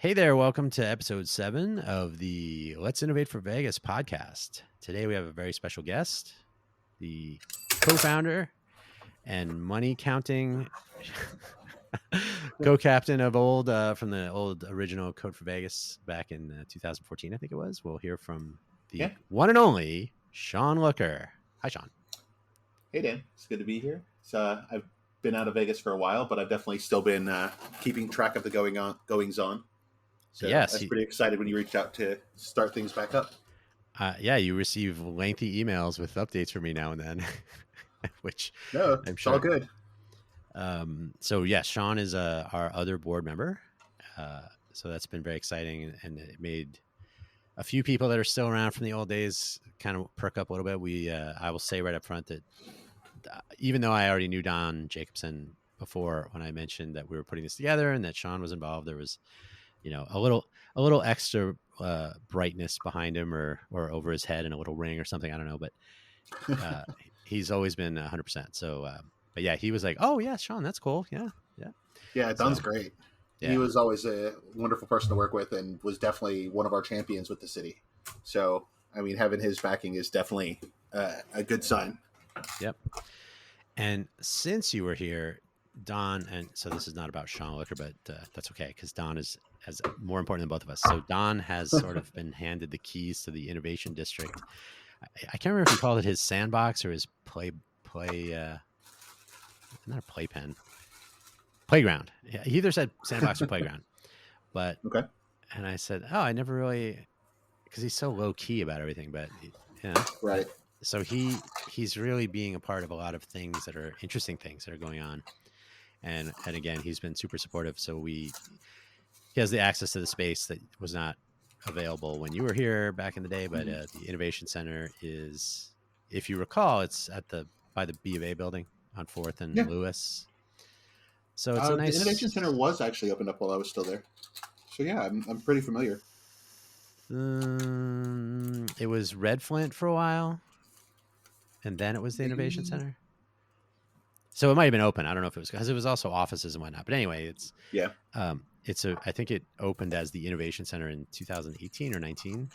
Hey there, welcome to episode 7 of the Let's Innovate for Vegas podcast. Today we have a very special guest, the co-founder and money counting co-captain of old from the old original Code for Vegas back in 2014, I think it was. We'll hear from the Yeah. one and only Shawn Looker. Hi, Shawn. Hey, Dan. It's good to be here. I've been out of Vegas for a while, but I've definitely still been keeping track of the goings on. So Yes, that's pretty excited when you reached out to start things back up. yeah, you receive lengthy emails with updates from me now and then, which No, I'm it's sure. all good. So yes, Shawn is our other board member. So that's been very exciting, and it made a few people that are still around from the old days kind of perk up a little bit. I will say right up front that even though I already knew Don Jacobson before, when I mentioned that we were putting this together and that Shawn was involved, there was, a little extra brightness behind him or over his head and a little ring or something. I don't know, but he's always been 100%. So, but yeah, he was like, "Oh yeah, Shawn, that's cool. Yeah, yeah." Yeah, Don's great. Yeah. He was always a wonderful person to work with and was definitely one of our champions with the city. So, I mean, having his backing is definitely a good sign. Yep. And since you were here, Don, and so this is not about Shawn Looker, but that's okay because Don is as more important than both of us. So Don has sort of been handed the keys to the innovation district. I can't remember if he called it his sandbox or his not a playpen, playground. He either said sandbox or playground, but Okay. and I said, oh, I never really, because he's so low key about everything, but Right. So he's really being a part of a lot of things that are interesting things that are going on. And again, he's been super supportive. So he has the access to the space that was not available when you were here back in the day. But the Innovation Center is, if you recall, it's by the B of A building on 4th and Lewis. So it's a nice. The Innovation Center was actually opened up while I was still there. So yeah, I'm pretty familiar. It was Red Flint for a while, and then it was the Innovation Center. So it might have been open. I don't know if it was because it was also offices and whatnot. But anyway, I think it opened as the Innovation Center in 2018 or 19.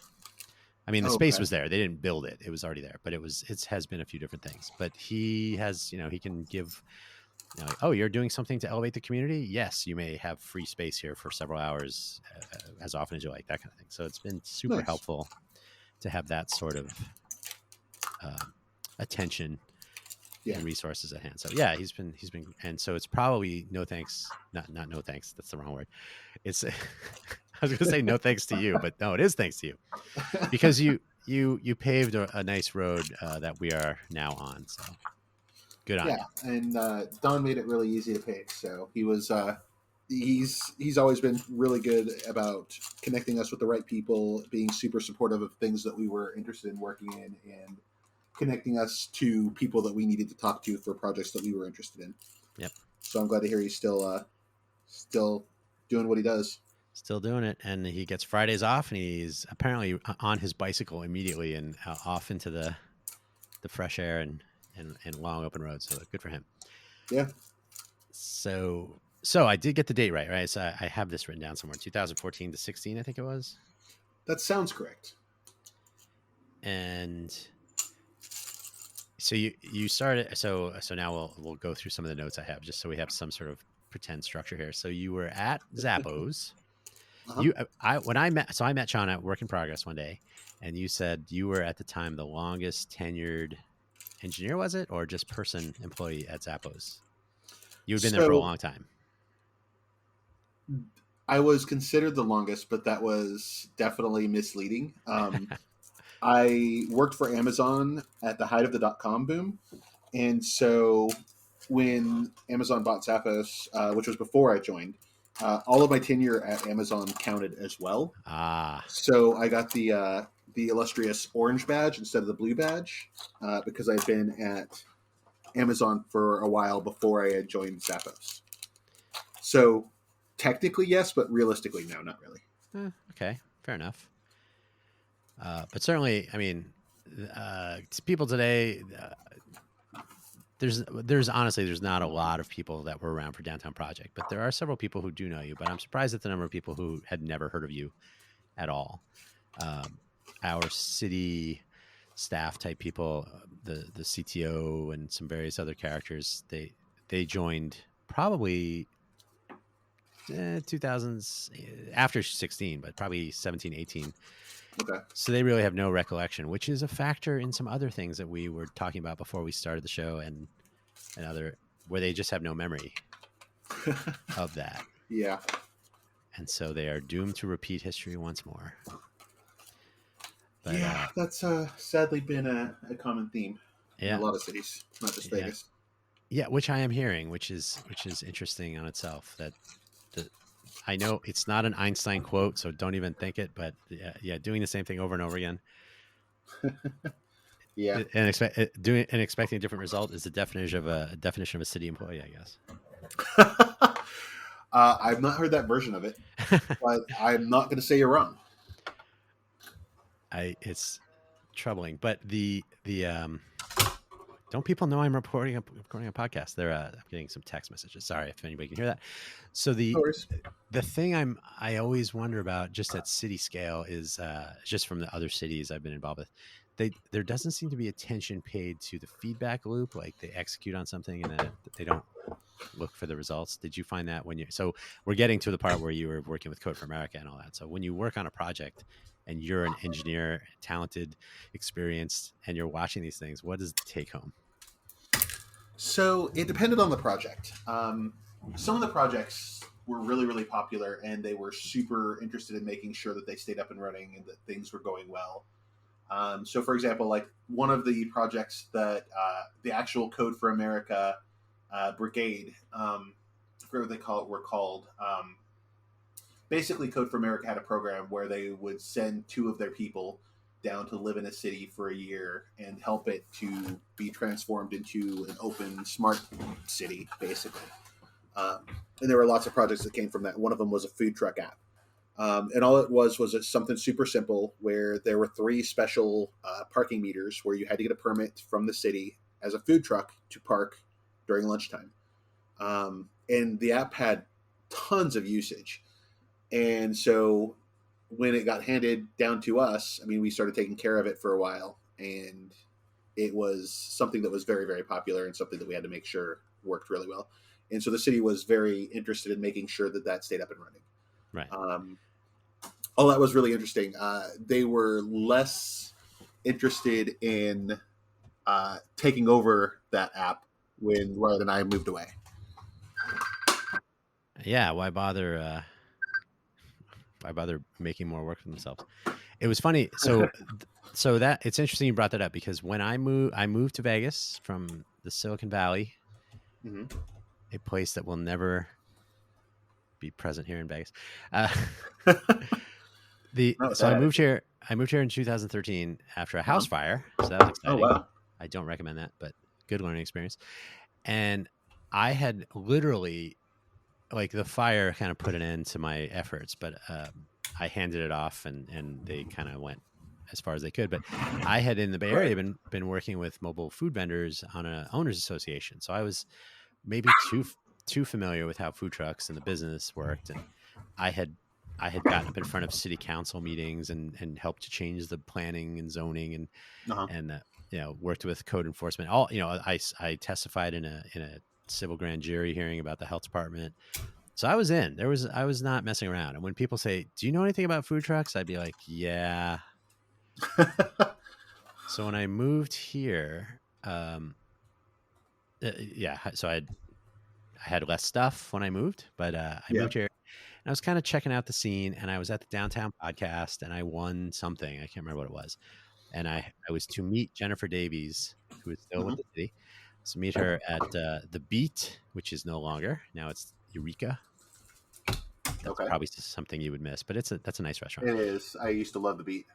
I mean, the space was there. They didn't build it. It was already there, but it has been a few different things. But he has, he can give, oh, you're doing something to elevate the community? Yes, you may have free space here for several hours as often as you like, that kind of thing. So it's been super helpful to have that sort of attention and resources at hand. So yeah, he's been, and so it's probably no thanks, not no thanks. That's the wrong word. It's, I was going to say no thanks to you, but no, it is thanks to you because you paved a nice road that we are now on. So good on you. Yeah, and Don made it really easy to pave. So he was, he's always been really good about connecting us with the right people, being super supportive of things that we were interested in working in, and connecting us to people that we needed to talk to for projects that we were interested in. Yep. So I'm glad to hear he's still doing what he does. Still doing it, and he gets Fridays off, and he's apparently on his bicycle immediately and off into the fresh air and long open roads. So good for him. Yeah. So I did get the date right? So I have this written down somewhere. 2014 to 16, I think it was. That sounds correct. And so you started. So now we'll go through some of the notes I have, just so we have some sort of pretend structure here. So you were at Zappos. I met Shawn at Work in Progress one day, and you said you were at the time the longest tenured engineer, was it, or just employee at Zappos? You had been there for a long time. I was considered the longest, but that was definitely misleading. I worked for Amazon at the height of the .com boom, and so when Amazon bought Zappos, which was before I joined, all of my tenure at Amazon counted as well. So I got the illustrious orange badge instead of the blue badge because I'd been at Amazon for a while before I had joined Zappos. So technically yes, but realistically no, not really. Okay, fair enough. But certainly, I mean, people today, there's honestly there's not a lot of people that were around for Downtown Project, but there are several people who do know you. But I'm surprised at the number of people who had never heard of you at all. Um, our city staff type people, the CTO and some various other characters, they joined probably 2000s after 16, but probably 17, 18. Okay. So they really have no recollection, which is a factor in some other things that we were talking about before we started the show, and other where they just have no memory of that. Yeah. And so they are doomed to repeat history once more. But yeah, that's sadly been a common theme in a lot of cities, not just Vegas. Yeah, which I am hearing, which is interesting on itself. That I know it's not an Einstein quote, so don't even think it. But yeah, doing the same thing over and over again, yeah, and expecting a different result is the definition of a city employee, I guess. I've not heard that version of it, but I'm not going to say you're wrong. It's troubling, but the don't people know I'm recording a podcast? I'm getting some text messages. Sorry if anybody can hear that. So the thing I always wonder about just at city scale is just from the other cities I've been involved with. There doesn't seem to be attention paid to the feedback loop. Like they execute on something and then they don't look for the results. Did you find that so we're getting to the part where you were working with Code for America and all that. So when you work on a project and you're an engineer, talented, experienced, and you're watching these things, what is the take home? So it depended on the project. Some of the projects were really, really popular, and they were super interested in making sure that they stayed up and running and that things were going well. So, for example, like one of the projects that the actual Code for America brigade, I forget what they were called. Basically, Code for America had a program where they would send 2 of their people down to live in a city for a year and help it to be transformed into an open, smart city, basically. And there were lots of projects that came from that. One of them was a food truck app. And all it was something super simple where there were 3 special parking meters where you had to get a permit from the city as a food truck to park during lunchtime. And the app had tons of usage. And so when it got handed down to us, I mean, we started taking care of it for a while, and it was something that was very, very popular and something that we had to make sure worked really well. And so the city was very interested in making sure that stayed up and running. Right. All that was really interesting. They were less interested in taking over that app when Riley and I moved away. Yeah, why bother making more work for themselves? It was funny. So that it's interesting you brought that up because when I moved to Vegas from the Silicon Valley, mm-hmm. a place that will never be present here in Vegas. I moved here in 2013 after a house fire. So that was exciting. Oh, wow. I don't recommend that, but good learning experience. And I had literally, like, the fire kind of put an end to my efforts, but I handed it off and they kind of went as far as they could. But I had in the Bay Area been working with mobile food vendors on an owners association. So I was maybe too familiar with how food trucks and the business worked. And I had gotten up in front of city council meetings and helped to change the planning and zoning and worked with code enforcement. I testified in a civil grand jury hearing about the health department. So I was in. I was not messing around. And when people say, "Do you know anything about food trucks?" I'd be like, "Yeah." So when I moved here, so I had less stuff when I moved, but I moved here. And I was kind of checking out the scene, and I was at the Downtown podcast, and I won something. I can't remember what it was. And I was to meet Jennifer Davies, who is still with the city. So meet her at the Beat, which is no longer. Now it's Eureka. That's probably something you would miss, but that's a nice restaurant. It is. I used to love the Beat.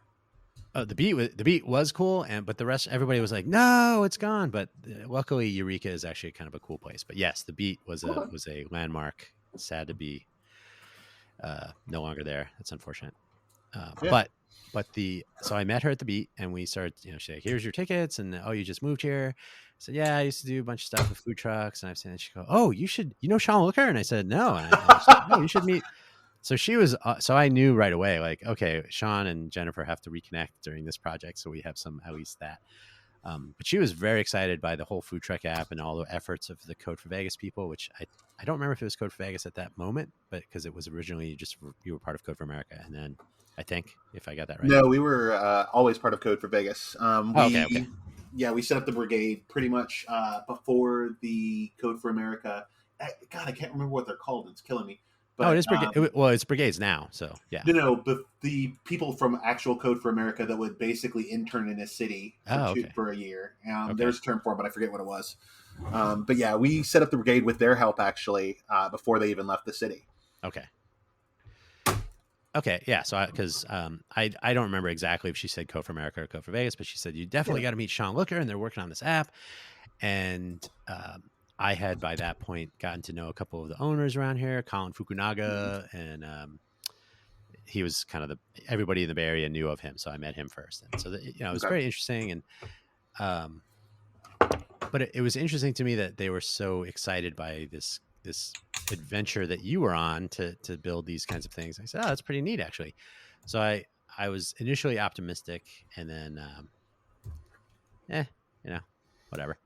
The Beat was cool, but the rest, everybody was like, "No, it's gone." But luckily, Eureka is actually kind of a cool place. But yes, the Beat was a landmark. Sad to be no longer there. That's unfortunate. Yeah. But so I met her at the beat, and we started. She's like, "Here's your tickets," and oh, you just moved here. I said, "Yeah, I used to do a bunch of stuff with food trucks," and I've seen it. She go, "Oh, you should, Shawn Looker?" And I said, "No," and she's like, "No, you should meet." So she was, so I knew right away, like, okay, Shawn and Jennifer have to reconnect during this project, so we have some at least that. But she was very excited by the whole food truck app and all the efforts of the Code for Vegas people, which I don't remember if it was Code for Vegas at that moment, but because it was originally just you were part of Code for America, and then I think if I got that right. No, we were always part of Code for Vegas. Oh, okay. We set up the brigade pretty much before the Code for America. God, I can't remember what they're called. It's killing me. Oh, it But is brigade. Well, it's brigades now, so yeah. no, but the people from actual Code for America that would basically intern in a city Oh, okay. for a year. Okay. There's a term for it, but I forget what it was. But yeah, we set up the brigade with their help actually before they even left the city. Okay. Okay, yeah. So, because I don't remember exactly if she said Code for America or Code for Vegas, but she said you definitely got to meet Shawn Looker, and they're working on this app. And I had by that point gotten to know a couple of the owners around here, Colin Fukunaga, and he was kind of everybody in the Bay Area knew of him, so I met him first, and so it was very interesting. And but it was interesting to me that they were so excited by this adventure that you were on to build these kinds of things. I said, "Oh, that's pretty neat, actually." So I was initially optimistic, and then, whatever.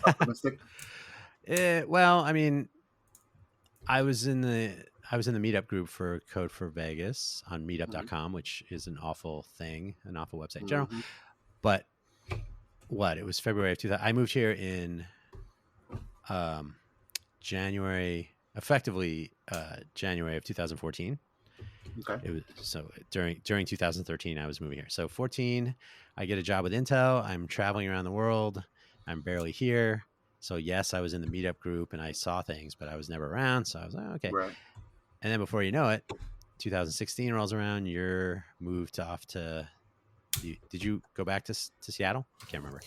Optimistic. Well, I mean, I was in the meetup group for Code for Vegas on meetup.com, which is an awful thing, an awful website in general. But it was February of 2000. I moved here in January, effectively January of 2014. Okay. It was so during 2013 I was moving here. So 14, I get a job with Intel. I'm traveling around the world. I'm barely here. So yes, I was in the meetup group and I saw things, but I was never around. So I was like, okay. Right. And then before you know it, 2016 rolls around. You're moved off to. Did you go back to Seattle? I can't remember.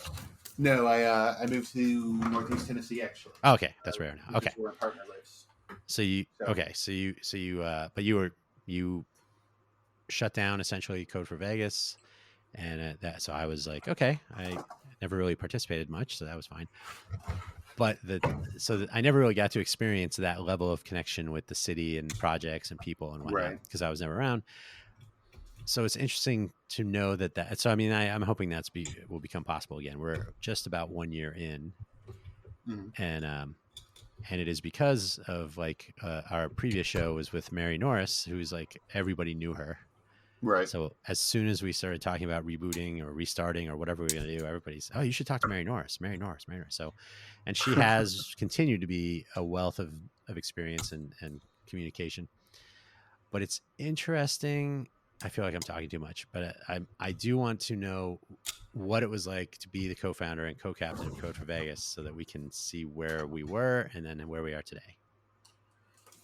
No, I moved to Northeast Tennessee actually. Oh, okay, that's where now. Okay, where my partner lives. So you shut down essentially Code for Vegas, and so I was like, okay, I never really participated much, so that was fine. But I never really got to experience that level of connection with the city and projects and people and whatnot because I was never around. So it's interesting to know that. So I mean, I'm hoping will become possible again. We're just about 1 year in, and it is because of like our previous show was with Mary Norris, who's like everybody knew her. Right. So as soon as we started talking about rebooting or restarting or whatever we're going to do, everybody's, oh, you should talk to Mary Norris. So, and she has continued to be a wealth of experience and communication. But it's interesting. I feel like I'm talking too much, but I do want to know what it was like to be the co-founder and co-captain of Code for Vegas so that we can see where we were and then where we are today.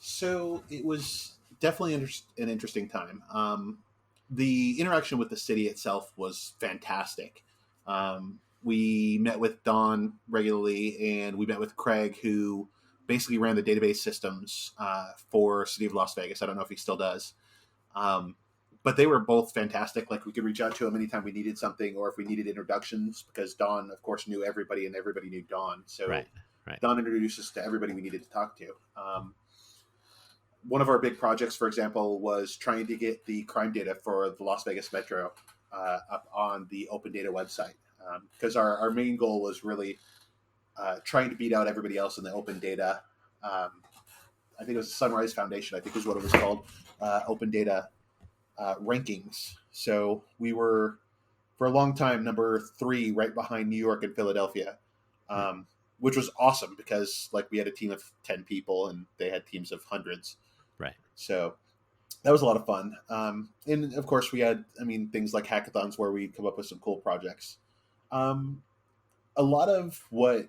So it was definitely an interesting time. The interaction with the city itself was fantastic. We met with Don regularly, and we met with Craig, who basically ran the database systems for City of Las Vegas. I don't know if he still does. But they were both fantastic. Like, we could reach out to him anytime we needed something or if we needed introductions, because Don, of course, knew everybody and everybody knew Don. So right. Don introduced us to everybody we needed to talk to. One of our big projects, for example, was trying to get the crime data for the Las Vegas Metro up on the open data website. Because our main goal was really trying to beat out everybody else in the open data. I think it was the Sunrise Foundation, I think is what it was called, open data rankings. So we were, for a long time, number 3, right behind New York and Philadelphia, which was awesome because like we had a team of 10 people and they had teams of hundreds. Right. So that was a lot of fun. And of course we had, things like hackathons where we'd come up with some cool projects. A lot of what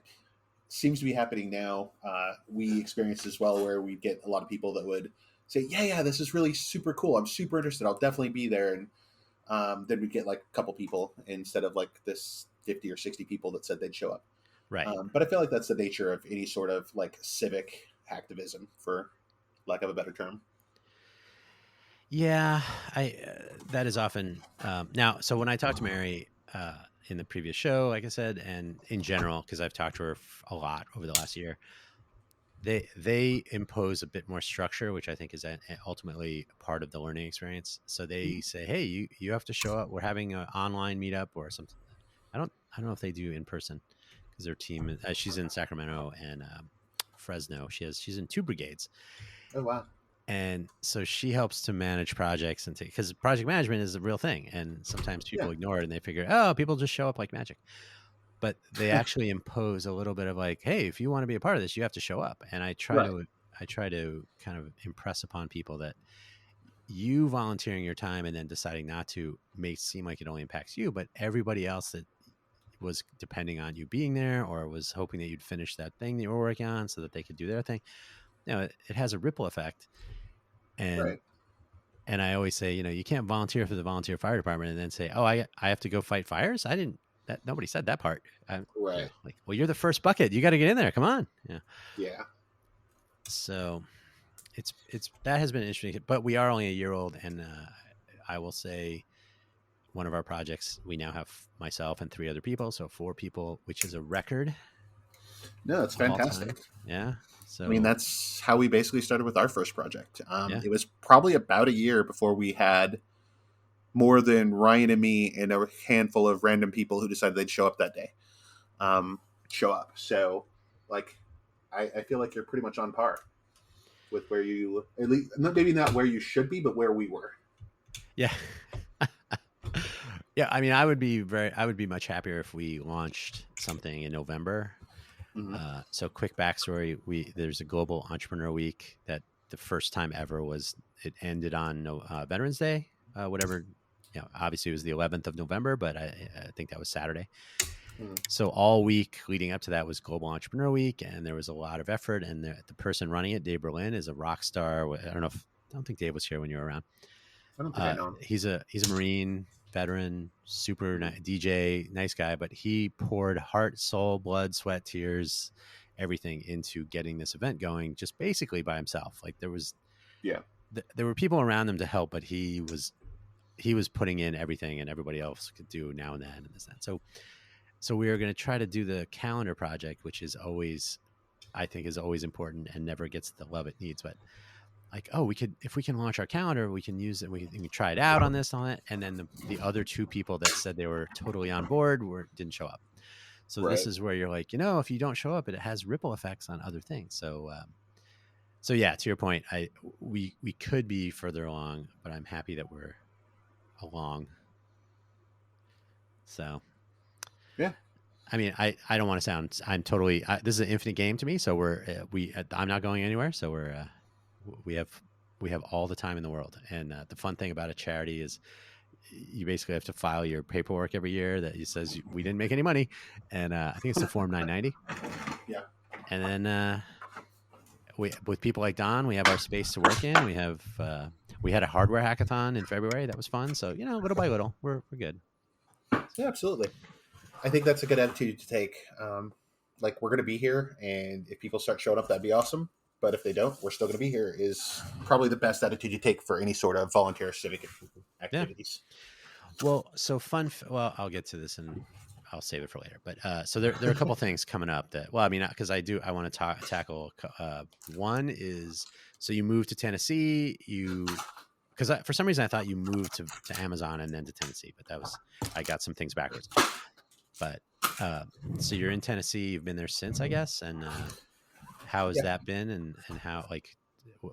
seems to be happening now, we experienced as well, where we get a lot of people that would say, yeah, this is really super cool. I'm super interested. I'll definitely be there. And then we'd get like a couple people instead of like this 50 or 60 people that said they'd show up. Right. But I feel like that's the nature of any sort of like civic activism, for lack of a better term. Yeah, I that is often now. So when I talked to Mary in the previous show, like I said, and in general, because I've talked to her a lot over the last year, they impose a bit more structure, which I think is ultimately part of the learning experience. So they say, hey, you have to show up. We're having an online meetup or something. I don't know if they do in person because their team. She's in Sacramento and Fresno. She's in two brigades, Oh wow. and so she helps to manage projects and because project management is a real thing, and sometimes Yeah. people ignore it and they figure, oh, people just show up like magic. But they actually impose a little bit of like, hey, if you want to be a part of this, you have to show up. And Right. I try to kind of impress upon people that you volunteering your time and then deciding not to may seem like it only impacts you, but everybody else that was depending on you being there or was hoping that you'd finish that thing that you were working on so that they could do their thing. It has a ripple effect. And Right. and I always say, you can't volunteer for the volunteer fire department and then say, oh, I have to go fight fires. I didn't that nobody said that part. Right. Like, well, you're the first bucket. You got to get in there. Come on. Yeah. Yeah. So it's that has been interesting, but we are only a year old, and I will say one of our projects we now have myself and three other people, so four people, which is a record No, it's of all fantastic. time. Yeah. I mean, So that's how we basically started with our first project. yeah. It was probably about a year before we had more than Ryan and me and a handful of random people who decided they'd show up that day. Show up. So, like, I feel like you're pretty much on par with where you, at least, maybe not where you should be, but where we were. Yeah. Yeah, I mean, I would be much happier if we launched something in November. Mm-hmm. So quick backstory: there's a global entrepreneur week that the first time ever was it ended on Veterans Day, whatever. Obviously it was the 11th of November, but I think that was Saturday. Mm-hmm. So all week leading up to that was Global Entrepreneur Week, and there was a lot of effort. And the person running it, Dave Berlin, is a rock star. I don't think Dave was here when you were around. I don't think I know him. He's a Marine veteran, super Mm-hmm. DJ, nice guy, but he poured heart, soul, blood, sweat, tears, everything into getting this event going, just basically by himself. Like Yeah. there were people around him to help, but he was putting in everything, and everybody else could do now and then and this and that. So we are going to try to do the calendar project, which is always I think is always important and never gets the love it needs, but like, oh, we could if we can launch our calendar, we can use it. We can try it out on this on it, and then the other two people that said they were totally on board didn't show up. So this Right. is where you're like, if you don't show up, it has ripple effects on other things. So yeah, to your point, we could be further along, but I'm happy that we're along. So Yeah. I mean, I don't want to sound. I'm totally. This is an infinite game to me. So I'm not going anywhere. So we have we have all the time in the world. And the fun thing about a charity is you basically have to file your paperwork every year that says we didn't make any money, and I think it's the Form 990. Yeah. And then we with people like Don, we have our space to work in. We had a hardware hackathon in February that was fun. So little by little, we're good. Yeah, absolutely. I think that's a good attitude to take. Like, we're going to be here, and if people start showing up, that'd be awesome. But if they don't, we're still going to be here. Is probably the best attitude you take for any sort of volunteer civic Yeah. activities. Well, so fun. Well, I'll get to this and I'll save it for later. But so there are a couple things coming up that, well, I mean, because I want to tackle. One is, so you moved to Tennessee. Because for some reason I thought you moved to Amazon and then to Tennessee, but I got some things backwards. But so you're in Tennessee. You've been there since, I guess. And how has Yeah. that been? And how, like,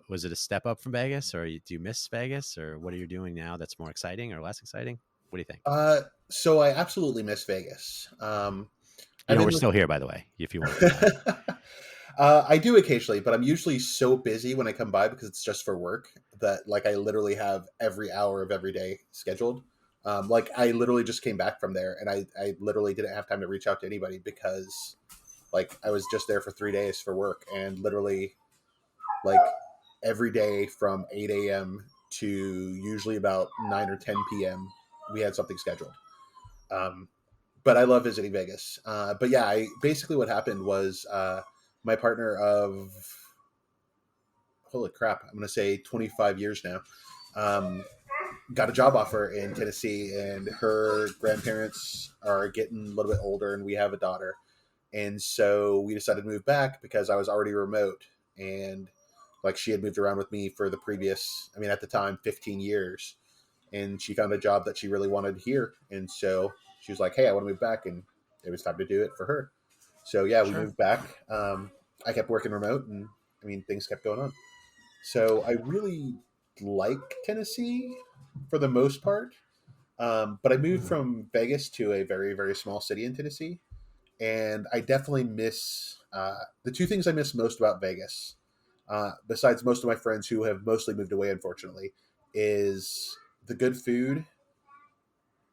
was it a step up from Vegas, or do you miss Vegas, or what are you doing now that's more exciting or less exciting? What do you think? So I absolutely miss Vegas. I've We're been still here, by the way, if you want to come by. I do occasionally, but I'm usually so busy when I come by because it's just for work that, like, I literally have every hour of every day scheduled. Like, I literally just came back from there, and I literally didn't have time to reach out to anybody because, like, I was just there for 3 days for work, and literally, like, every day from 8 a.m. to usually about 9 or 10 p.m. we had something scheduled. Um, but I love visiting Vegas. But yeah, basically what happened was my partner of, holy crap, I'm going to say 25 years now. um, got a job offer in Tennessee, and her grandparents are getting a little bit older, and we have a daughter. And so we decided to move back because I was already remote, and like she had moved around with me for the previous, I mean, at the time, 15 years. And she found a job that she really wanted here. And so she was like, hey, I want to move back. And it was time to do it for her. So yeah, we Sure. moved back. I kept working remote, and I mean, things kept going on. So I really like Tennessee for the most part. But I moved from Vegas to a very, very small city in Tennessee. And I definitely miss the two things I miss most about Vegas, besides most of my friends who have mostly moved away, unfortunately, is the good food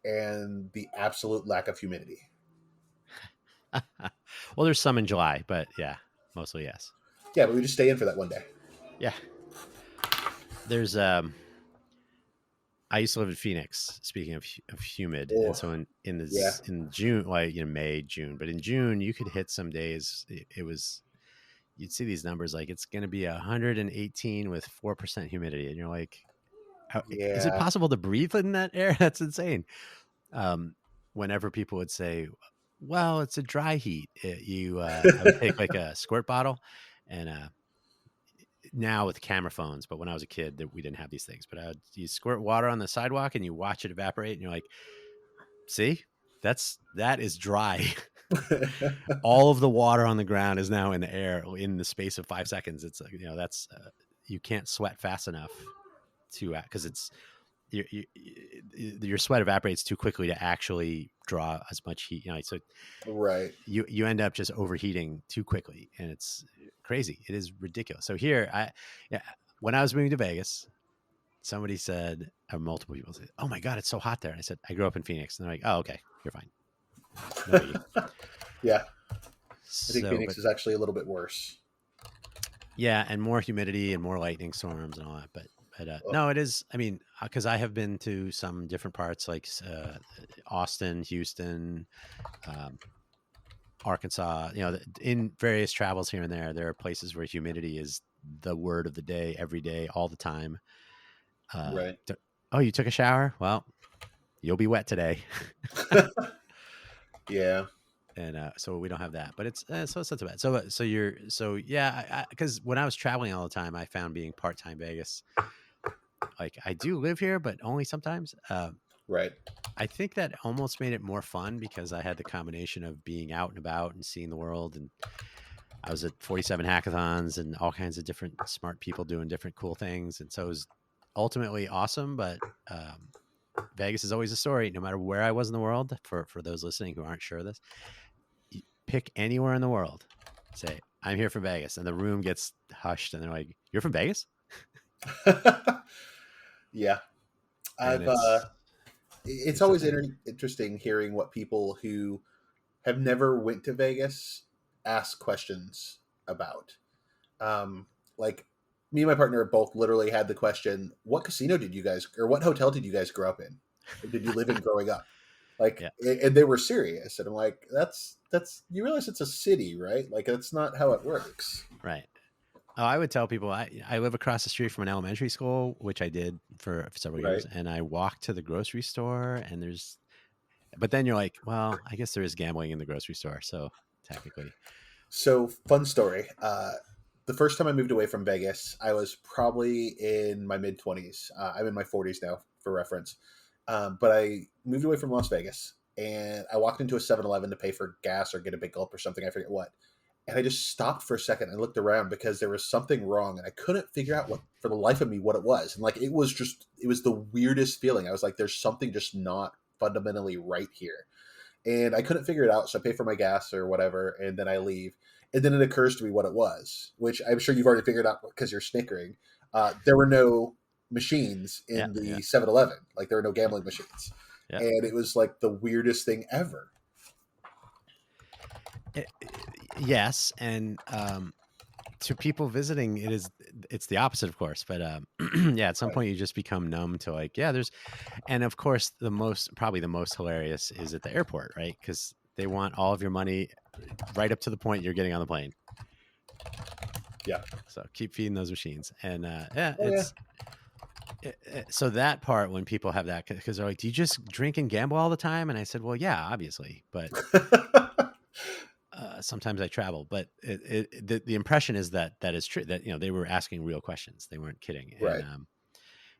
and the absolute lack of humidity. Well, there's some in July, but yeah, mostly yes. Yeah, but we just stay in for that one day. Yeah. There's I used to live in Phoenix. Speaking of humid, and Oh, so yeah, in June, well, May, June, but in June you could hit some days. It was you'd see these numbers like it's going to be 118 with 4% humidity, and you're like, is it yeah, possible to breathe in that air? That's insane. Um, Whenever people would say, "Well, it's a dry heat," I would take like a squirt bottle, and now with camera phones, but when I was a kid, that we didn't have these things. But you squirt water on the sidewalk and you watch it evaporate, and you're like, "See, that is dry." All of the water on the ground is now in the air in the space of 5 seconds. It's like that's you can't sweat fast enough to because it's your sweat evaporates too quickly to actually draw as much heat. So right. you end up just overheating too quickly, and it's crazy. It is ridiculous. So here, yeah, when I was moving to Vegas, somebody said, or multiple people said, "Oh my god, it's so hot there." And I said, "I grew up in Phoenix," and they're like, "Oh, okay, you're fine, no biggie." Yeah, I think So, Phoenix but is actually a little bit worse. yeah, and more humidity and more lightning storms and all that. But Oh, no, it is. I mean, because I have been to some different parts like Austin, Houston, um, Arkansas. In various travels here and there are places where humidity is the word of the day, every day, all the time. Uh, right. oh, you took a shower? Well, you'll be wet today. Yeah. And so we don't have that, but it's not too bad. So yeah, because when I was traveling all the time, I found being part time Vegas, like I do live here, but only sometimes. Right. I think that almost made it more fun because I had the combination of being out and about and seeing the world, and I was at 47 hackathons and all kinds of different smart people doing different cool things, and so it was ultimately awesome. But Vegas is always a story, no matter where I was in the world. For those listening who aren't sure of this, you pick anywhere in the world, say I'm here from Vegas, and the room gets hushed, and they're like, "You're from Vegas?" Yeah. And I've it's it's it's a always thing. interesting hearing what people who have never went to Vegas ask questions about. Um, like me and my partner both literally had the question, "What casino did you guys, or what hotel did you guys grow up in? Or did you live in growing up?" Like, Yeah, and they were serious, and I'm like, "That's you realize it's a city, right? Like that's not how it works." right. Oh, I would tell people I live across the street from an elementary school, which I did for several years, Right. and I walk to the grocery store, and but then you're like, well, I guess there is gambling in the grocery store, so technically, So, fun story. The first time I moved away from Vegas, I was probably in my mid 20s. I'm in my 40s now, for reference. But I moved away from Las Vegas, and I walked into a 7-Eleven to pay for gas or get a big gulp or something. I forget what. And I just stopped for a second and looked around because there was something wrong, and I couldn't figure out what, for the life of me, what it was. And like, it was the weirdest feeling. I was like, there's something just not fundamentally right here, and I couldn't figure it out. So I pay for my gas or whatever, and then I leave. And then it occurs to me what it was, which I'm sure you've already figured out because you're snickering. There were no machines yeah, in yeah, the 7-Eleven. Like there were no yeah, gambling machines. yeah. And it was like the weirdest thing ever. Yes, and to people visiting, it's the opposite, of course. But yeah, at some Right. point you just become numb to like, yeah, and of course probably the most hilarious is at the airport, right? Because they want all of your money right up to the point you're getting on the plane. Yeah. So keep feeding those machines, and yeah, Oh, yeah. So that part, when people have that, because they're like, "Do you just drink and gamble all the time?" And I said, "Well, yeah, obviously, but sometimes I travel." But the impression is that that is true. That they were asking real questions. They weren't kidding. Right.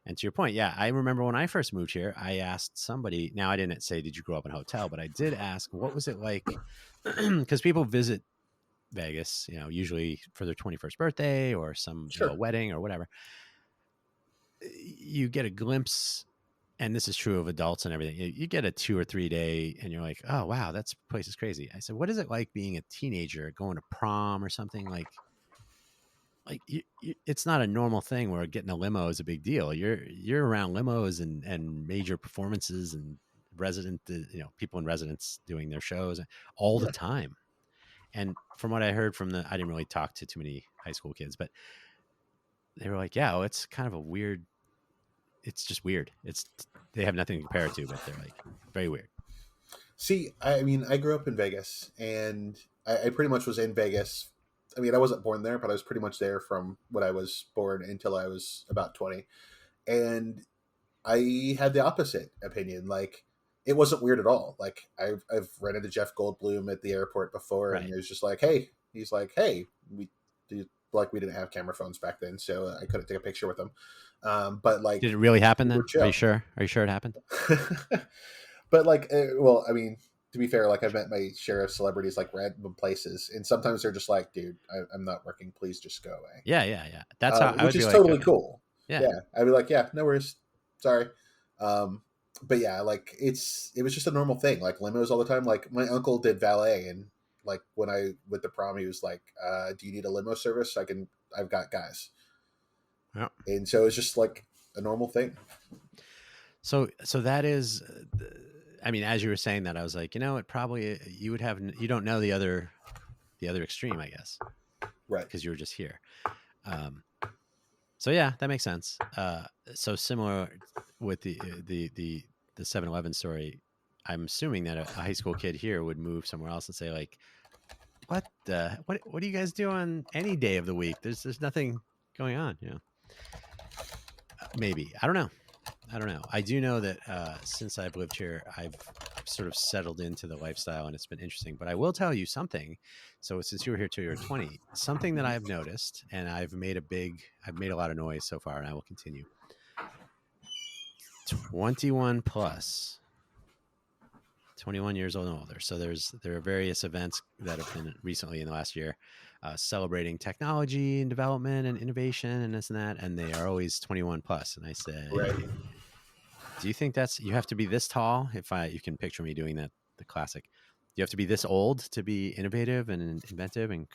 And to your point, yeah, I remember when I first moved here, I asked somebody. Now I didn't say, "Did you grow up in a hotel?" But I did ask, "What was it like?" Because people visit Vegas, usually for their 21st birthday or some, a Sure. wedding or whatever. You get a glimpse, and this is true of adults and everything. You get a 2 or 3 day, and you're like, "Oh wow, that's place is crazy." I said, "What is it like being a teenager going to prom or something it's not a normal thing where getting a limo is a big deal. You're around limos and major performances and people in residence doing their shows all the Yeah. time." And from what I heard I didn't really talk to too many high school kids, but they were like, "Yeah, it's kind of a weird. It's just weird. They have nothing to compare it to, but they're like very weird." See, I mean, I grew up in Vegas, and I pretty much was in Vegas. I mean, I wasn't born there, but I was pretty much there from when I was born until I was about 20. And I had the opposite opinion. Like, it wasn't weird at all. Like, I've run into Jeff Goldblum at the airport before, and Right. he was just like, "Hey," he's like, "Hey, we didn't have camera phones back then, so I couldn't take a picture with him." But Did like, it really happen we were then? Are you chill. sure? Are you sure it happened? But like, well, I mean, to be fair, like I've met my share of celebrities like random places, and sometimes they're just like, "Dude, I'm not working. Please just go away," Yeah, yeah, yeah. That's how I which would be is like, totally okay, cool. yeah, Yeah, I'd be like, "Yeah, no worries, sorry." Um, but yeah, like it was just a normal thing. Like limos all the time. Like my uncle did valet, and like when I went to prom, he was like, "Do you need a limo service? I've got guys," yeah. and so it's just like a normal thing. So that is, I mean, as you were saying that, I was like, it probably you would have you don't know the other extreme, I guess, Right. because you were just here. Um, so yeah, that makes sense. So similar with the 7-Eleven story. I'm assuming that a high school kid here would move somewhere else and say like, what do you guys do on any day of the week? There's nothing going on, maybe. I don't know. I don't know. I do know that since I've lived here, I've sort of settled into the lifestyle, and it's been interesting. But I will tell you something. So since you were here till you were 20, something that I've noticed, and I've made a lot of noise so far, and I will continue. 21 plus, 21 years old and older. So there are various events that have been recently in the last year, celebrating technology and development and innovation and this and that, and they are always 21 plus. And I Right. say, do you think you have to be this tall? You can picture me doing that, the classic. You have to be this old to be innovative and inventive, and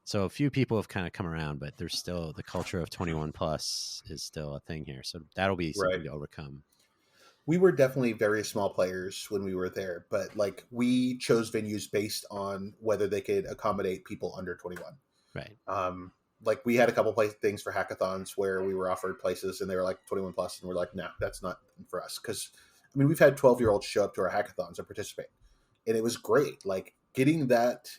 so a few people have kind of come around, but there's still the culture of 21 plus is still a thing here. So that'll be Right. something to overcome. We were definitely very small players when we were there, but like we chose venues based on whether they could accommodate people under 21. Right. Um, like we had a couple things for hackathons where we were offered places and they were like 21 plus, and we're like, no, that's not for us. Because I mean, we've had 12-year-olds show up to our hackathons and participate, and it was great. Like getting that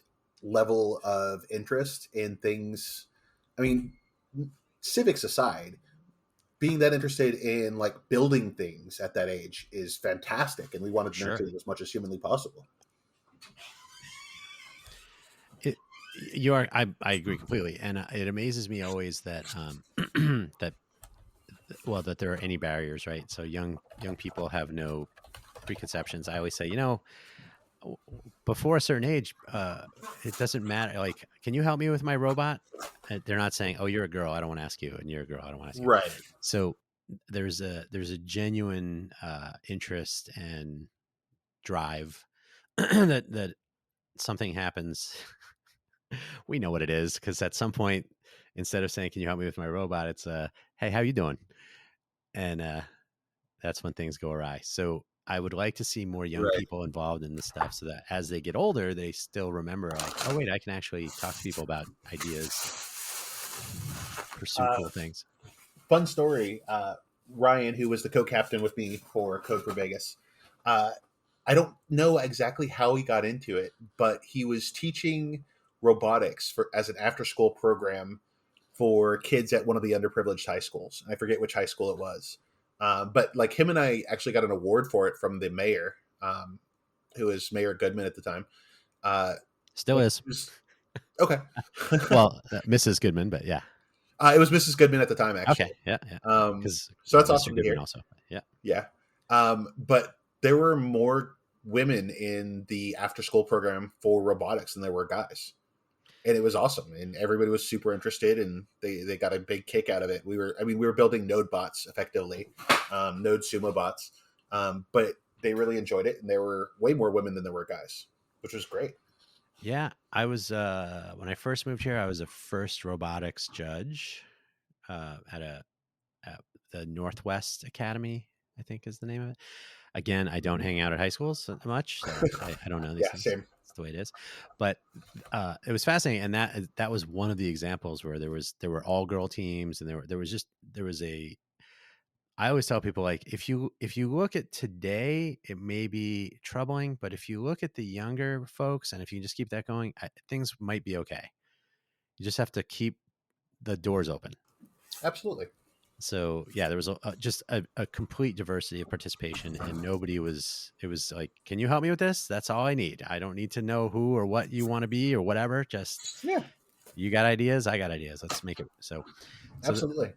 level of interest in things. I mean, civics aside, being that interested in like building things at that age is fantastic, and we wanted to Sure. nurture it as much as humanly possible. It, you are. I agree completely, and it amazes me always that that that there are any barriers, right? So young people have no preconceptions. I always say, before a certain age, it doesn't matter. Like, can you help me with my robot? They're not saying, "Oh, you're a girl. I don't want to ask you," and "You're a girl. I don't want to ask you." Right. So there's a genuine interest and drive that something happens. We know what it is because at some point, instead of saying, "Can you help me with my robot?" it's "Hey, how you doing?" And that's when things go awry. So I would like to see more young Right. people involved in this stuff so that as they get older, they still remember like, oh wait, I can actually talk to people about ideas, pursue Uh, cool things. Fun story. Ryan, who was the co-captain with me for Code for Vegas, uh, I don't know exactly how he got into it, but he was teaching robotics for as an after-school program for kids at one of the underprivileged high schools. I forget which high school it was. But like him and I actually got an award for it from the mayor, who was Mayor Goodman at the time. Uh, Still like, is. okay. Well, Mrs. Goodman, but yeah. It was Mrs. Goodman at the time, Okay. actually. Yeah. Yeah. Because So that's Mr. awesome to Goodman hear. also. Yeah. Yeah. But there were more women in the after school program for robotics than there were guys. And it was awesome. And everybody was super interested and they got a big kick out of it. We were building node bots effectively, node sumo bots. But they really enjoyed it. And there were way more women than there were guys, which was great. Yeah. I was, when I first moved here, I was a first robotics judge at the Northwest Academy, I think is the name of it. Again, I don't hang out at high schools much, so I don't know these Yeah, things. same. It's the way it is. But it was fascinating, and that was one of the examples where there were all girl teams, and there was a. I always tell people, like, if you look at today, it may be troubling, but if you look at the younger folks, and if you just keep that going, things might be okay. You just have to keep the doors open. Absolutely. So yeah, there was just a complete diversity of participation, and nobody was. It was like, can you help me with this? That's all I need. I don't need to know who or what you want to be or whatever. Just Yeah, you got ideas, I got ideas. Let's make it. So absolutely.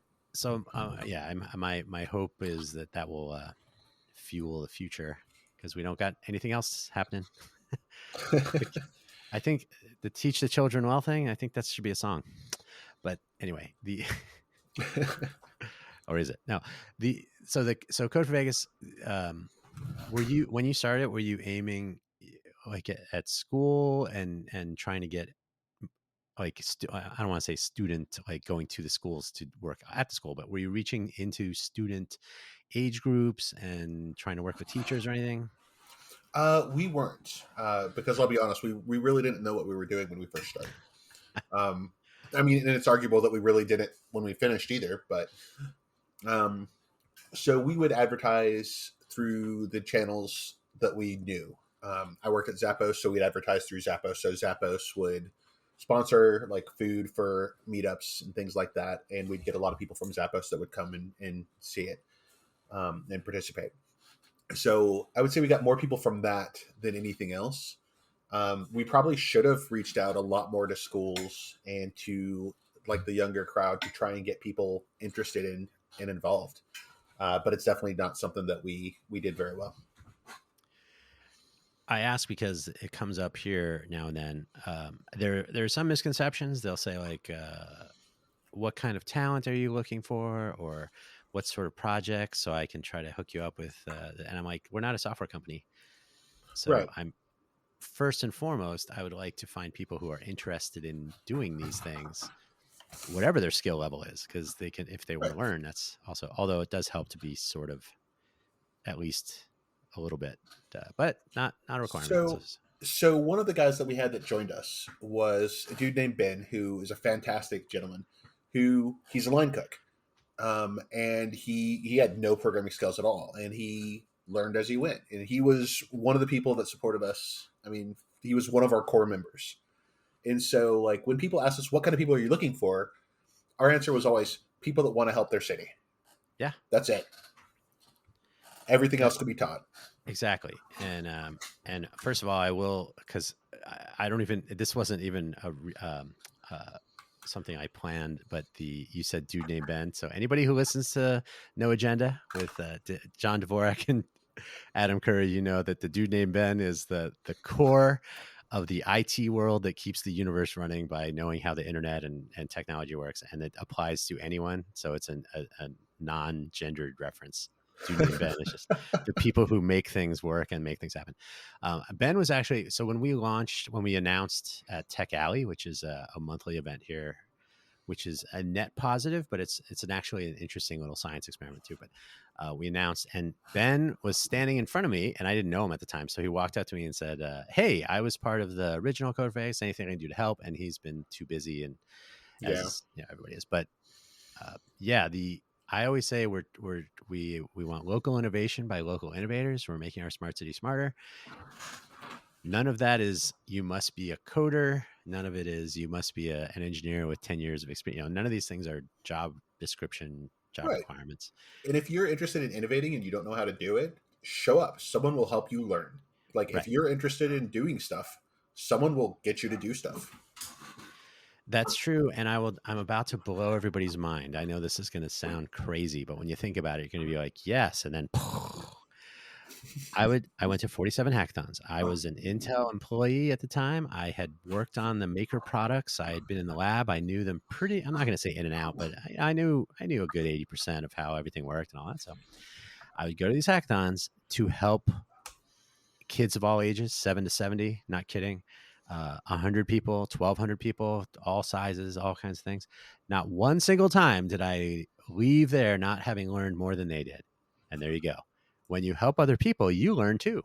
yeah. My hope is that will fuel the future, because we don't got anything else happening. I think the teach the children well thing. I think that should be a song. But anyway, or is it? No. So Code for Vegas, were you, when you started, were you aiming like at school and trying to get like I don't want to say student, like going to the schools to work at the school, but were you reaching into student age groups and trying to work with teachers or anything? We weren't, because I'll be honest, we really didn't know what we were doing when we first started. Um, I mean, and it's arguable that we really didn't when we finished either, but um, so we would advertise through the channels that we knew. I worked at Zappos, so we'd advertise through Zappos. So Zappos would sponsor like food for meetups and things like that, and we'd get a lot of people from Zappos that would come and see it, and participate. So I would say we got more people from that than anything else. We probably should have reached out a lot more to schools and to like the younger crowd to try and get people interested in and involved. But it's definitely not something that we did very well. I ask because it comes up here now and then. There are some misconceptions. They'll say like, "What kind of talent are you looking for?" or "What sort of projects?" So I can try to hook you up with. And I'm like, "We're not a software company, so Right. I'm first and foremost. I would like to find people who are interested in doing these things, whatever their skill level is, because they can, if they want Right. to learn. That's also, although it does help to be sort of at least a little bit, but not a requirement. So So one of the guys that we had that joined us was a dude named Ben, who is a fantastic gentleman. Who he's a line cook, and he had no programming skills at all, and he learned as he went. And he was one of the people that supported us. I mean, he was one of our core members. And so, like when people ask us, "What kind of people are you looking for?" our answer was always people that want to help their city. yeah, That's it. Everything yeah. else could be taught. Exactly. And first of all, I will, because I don't even, this wasn't even something I planned, but you said dude named Ben. So anybody who listens to No Agenda with John Dvorak and Adam Curry, you know that the dude named Ben is the core of the IT world that keeps the universe running by knowing how the internet and technology works. And it applies to anyone. So it's a non-gendered reference. Dude named Ben. It's just the people who make things work and make things happen. Ben was actually, so when we announced at Tech Alley, which is a monthly event here, which is a net positive, but it's actually an interesting little science experiment too. But we announced, and Ben was standing in front of me, and I didn't know him at the time. So he walked up to me and said, "Hey, I was part of the original Code Face. Anything I can do to help?" And he's been too busy, and Yeah. as you know, everybody is. But yeah, I always say we want local innovation by local innovators. We're making our smart city smarter. None of that is you must be a coder. None of it is you must be an engineer with 10 years of experience. None of these things are job description, job Right. requirements. And if you're interested in innovating and you don't know how to do it, show up. Someone will help you learn. Like if Right. you're interested in doing stuff, someone will get you to do stuff. That's true. And I'm about to blow everybody's mind. I know this is going to sound crazy, but when you think about it, you're going to be like, yes. And then I went to 47 hackathons. I was an Intel employee at the time. I had worked on the maker products. I had been in the lab. I knew them pretty, I'm not going to say in and out, but I knew a good 80% of how everything worked and all that. So I would go to these hackathons to help kids of all ages, 7 to 70, not kidding. 100 people, 1,200 people, all sizes, all kinds of things. Not one single time did I leave there not having learned more than they did. And there you go. When you help other people, you learn too.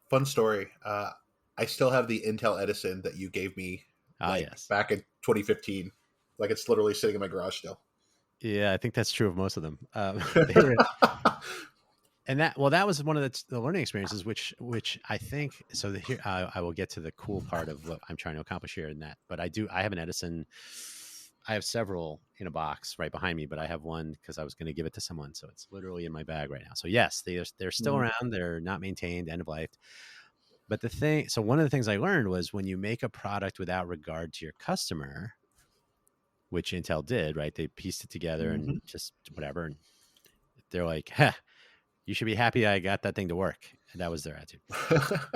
Fun story. I still have the Intel Edison that you gave me Ah, like yes. back in 2015. Like it's literally sitting in my garage still. Yeah, I think that's true of most of them. They were, and that was one of the learning experiences, which I think. So here, I will get to the cool part of what I'm trying to accomplish here in that. But I have an Edison. I have several in a box right behind me, but I have one because I was going to give it to someone, so it's literally in my bag right now. So yes, they're still Mhm. around. They're not maintained, end of life. But so one of the things I learned was when you make a product without regard to your customer, which Intel did, right? They pieced it together Mhm. and just whatever. And they're like, "Huh, you should be happy I got that thing to work." And that was their attitude.